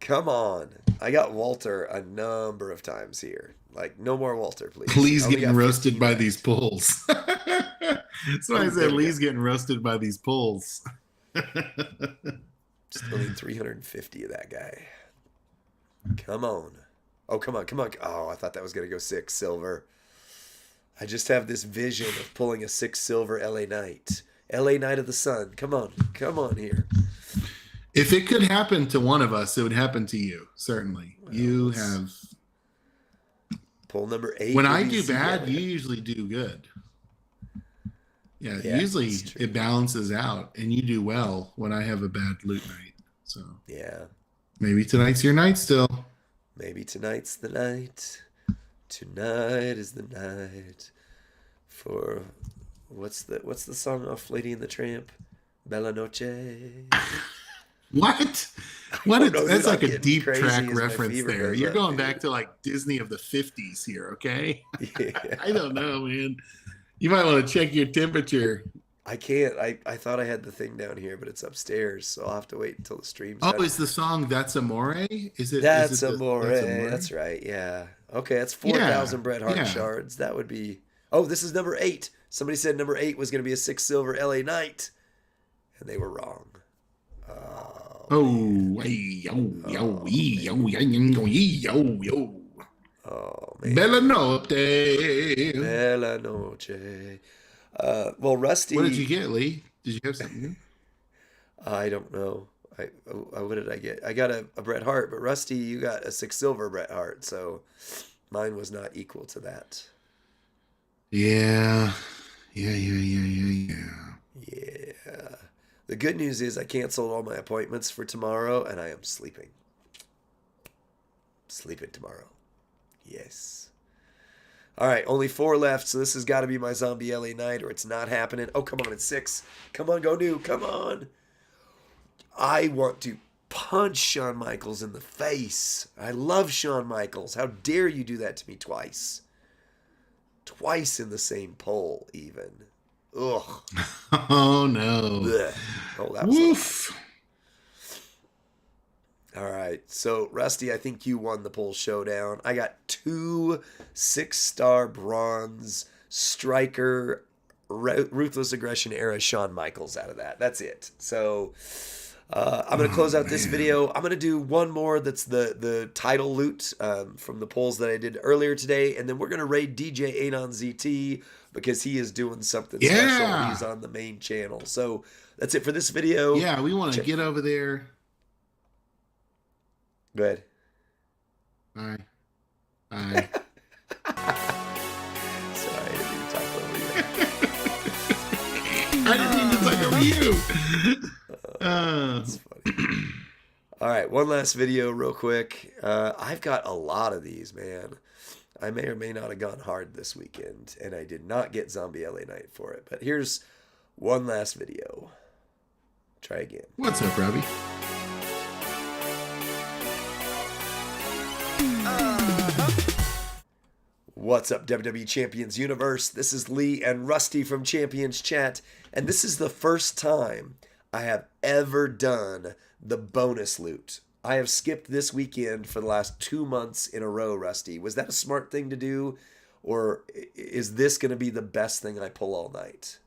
Come on. I got Walter a number of times here. Like, no more Walter, please. I Lee's only getting got roasted 15 by these left. pulls. That's why I Oh, there said we go. Lee's getting roasted by these pulls. Still need 350 of that guy. Come on. Oh, come on, come on. Oh, I thought that was going to go 6 silver. I just have this vision of pulling a 6 silver LA Knight. LA Knight of the Sun. Come on. Come on here. If it could happen to one of us, it would happen to you. Certainly. Well, You let's have. pull number 8 When will I be do Z bad, you Elliott. usually do good. Yeah, Yeah, usually that's true. it balances out, and you do well when I have a bad loot night. So Yeah. maybe tonight's your night still. Maybe tonight's the night. Tonight is the night for what's the song off Lady and the Tramp? Bella Noche. What? I What? don't know, dude. That's I'm like a getting deep crazy track as my reference fever there. goes You're up, going back dude. to like Disney of the 50s here, okay? Yeah. I don't know, man. You might want to check your temperature. I can't. I thought I had the thing down here, but it's upstairs, so I'll have to wait until the stream's Oh, done. is the song That's Amore? Is That's it the amore. That's Amore? That's right. Yeah. Okay, that's Yeah. 4,000 Bret Hart Yeah. shards. That would be. Oh, this is number 8. Somebody said number 8 was going to be a 6 silver LA Knight, and they were wrong. Oh man. Oh, hey, yo, yo, Oh yee, yo, man. yo, yo, yee, yo, yo. Oh Bella man. notte. Bella noche. Well, What did you Rusty, get, Lee? Did you have something new? I don't know. What did I get? I got a Bret Hart, but Rusty, you got a 6 silver Bret Hart, so mine was not equal to that. Yeah. Yeah. Yeah. The good news is I canceled all my appointments for tomorrow, and I am sleeping. Sleeping tomorrow. Yes. All right, only 4 left, so this has got to be my zombie LA Knight, or it's not happening. Oh, come on, it's 6. Come on, go new. Come on. I want to punch Shawn Michaels in the face. I love Shawn Michaels. How dare you do that to me twice? Twice in the same poll, even. Ugh. Oh no. Blech. Oh, that was a lot. Woof. All right. So, Rusty, I think you won the poll showdown. I got two 6-star bronze striker ruthless aggression era Shawn Michaels out of that. That's it. So, I'm going to Oh close out this man. video. I'm going to do one more that's the title loot from the polls that I did earlier today. And then we're going to raid DJ Anon ZT because he is doing something special and he's Yeah. on the main channel. So, that's it for this video. Yeah, we want to Check. get over there. Go ahead. Bye. Bye. Sorry, I didn't mean to talk over you. I didn't mean to talk over you. That's funny. All right, one last video real quick. I've got a lot of these, man. I may or may not have gone hard this weekend, and I did not get Zombie LA Night for it. But here's one last video. Try again. What's up, Robbie? What's up, WWE Champions Universe? This is Lee and Rusty from Champions Chat, and this is the first time I have ever done the bonus loot. I have skipped this weekend for the last 2 months in a row, Rusty. Was that a smart thing to do, or is this going to be the best thing I pull all night?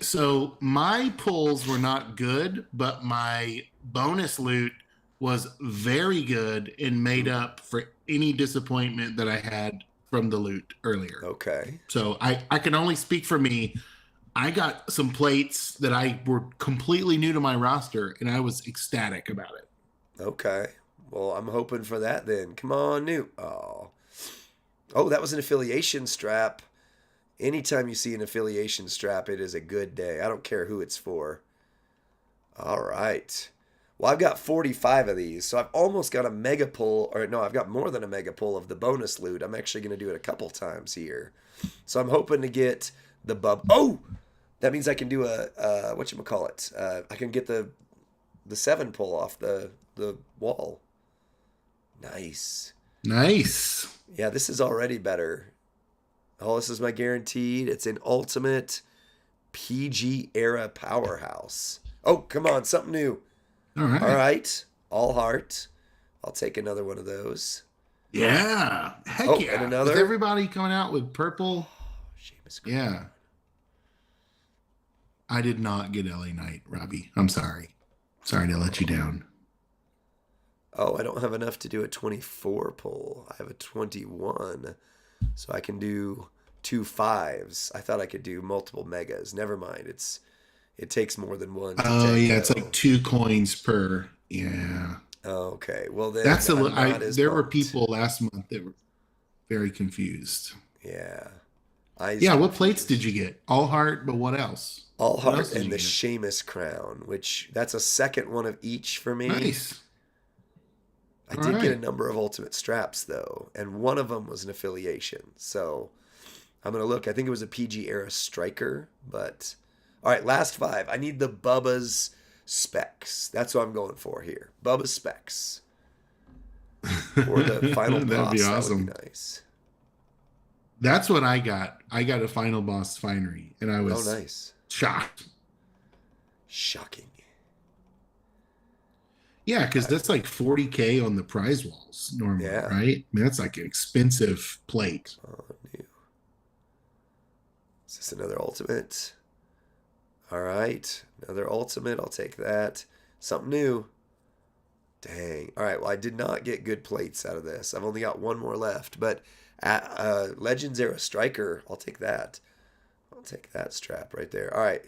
So my pulls were not good, but my bonus loot was very good and made up for any disappointment that I had from the loot earlier. Okay. So I can only speak for me. I got some plates that I were completely new to my roster, and I was ecstatic about it. Okay. Well, I'm hoping for that then. Come on, Newt. Oh, that was an affiliation strap. Anytime you see an affiliation strap, it is a good day. I don't care who it's for. All right. Well, I've got 45 of these, so I've almost got a mega pull, or no, I've got more than a mega pull of the bonus loot. I'm actually going to do it a couple times here. So I'm hoping to get the bub. Oh, that means I can do a whatchamacallit. I can get the 7 pull off the wall. Nice. Nice. Yeah, this is already better. Oh, this is my guaranteed. It's an ultimate PG era powerhouse. Oh, come on, something new. All right. All right, all heart. I'll take another one of those. Yeah. Heck Oh, yeah. and another? With everybody coming out with purple. Seamus Yeah. I did not get LA Knight, Robbie. I'm sorry. Sorry to let you down. Oh, I don't have enough to do a 24 pull. I have a 21. So I can do 2 5s. I thought I could do multiple megas. Never mind. It takes more than one. Oh yeah, it's like 2 coins per. Yeah. Okay. Well then, That's there were bumped. people last month that were very confused. Yeah. Yeah. What plates did you get? All heart, but what else? All What else heart did and you the get? Seamus crown, which that's a second one of each for me. Nice. I All did get a right. number of ultimate straps though, and one of them was an affiliation. So I'm gonna look. I think it was a PG era striker, but all right, last 5. I need the Bubba's specs. That's what I'm going for here. Bubba's specs or the final That'd boss. be That would awesome. be nice. That's what I got. I got a final boss finery, and I Oh, was nice. shocked. Shocking. Yeah, because that's like 40K on the prize walls normally, Yeah. right? I mean, that's like an expensive plate. Oh, new. Is this another ultimate? All right, another ultimate. I'll take that. Something new. Dang. All right. Well, I did not get good plates out of this. I've only got one more left. But Legends Era Striker, I'll take that. I'll take that strap right there. All right.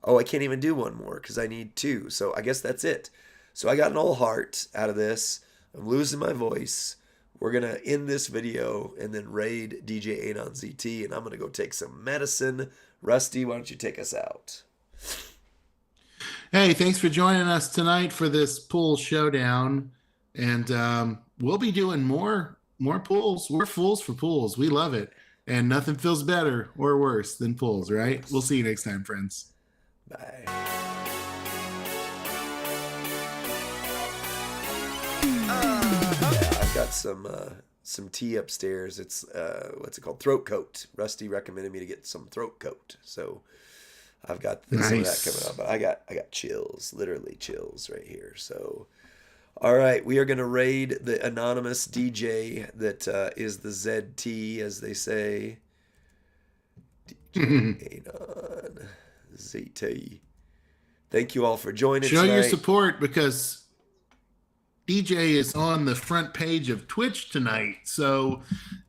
Oh, I can't even do one more because I need 2. So I guess that's it. So I got an all heart out of this. I'm losing my voice. We're going to end this video and then raid DJ Anon ZT. And I'm going to go take some medicine. Rusty, why don't you take us out? Hey, thanks for joining us tonight for this pool showdown. And we'll be doing more pools. We're fools for pools. We love it. And nothing feels better or worse than pools, right? We'll see you next time, friends. Bye. Yeah, I've got some tea upstairs. It's what's it called? Throat coat. Rusty recommended me to get some throat coat. So I've got some of that coming Nice. up, but I got chills, literally chills right here. So, all right, we are going to raid the anonymous DJ that is the ZT, as they say. DJ Anon ZT. Thank you all for joining Show your tonight. support because DJ is on the front page of Twitch tonight. So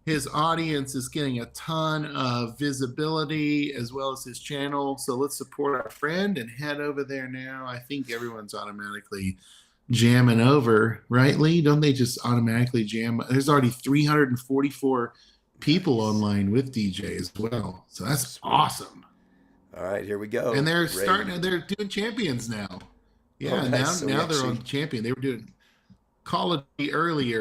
his audience is getting a ton of visibility as well as his channel. So let's support our friend and head over there now. I think everyone's automatically jamming over, right, Lee? Don't they just automatically jam? There's already 344 people Nice. online with DJ as well. So that's Sweet. awesome. All right, here we go. And they're Raid. they're doing champions now. Oh, Yeah, nice. So we now they're actually on champion. They were doing Call of Duty earlier.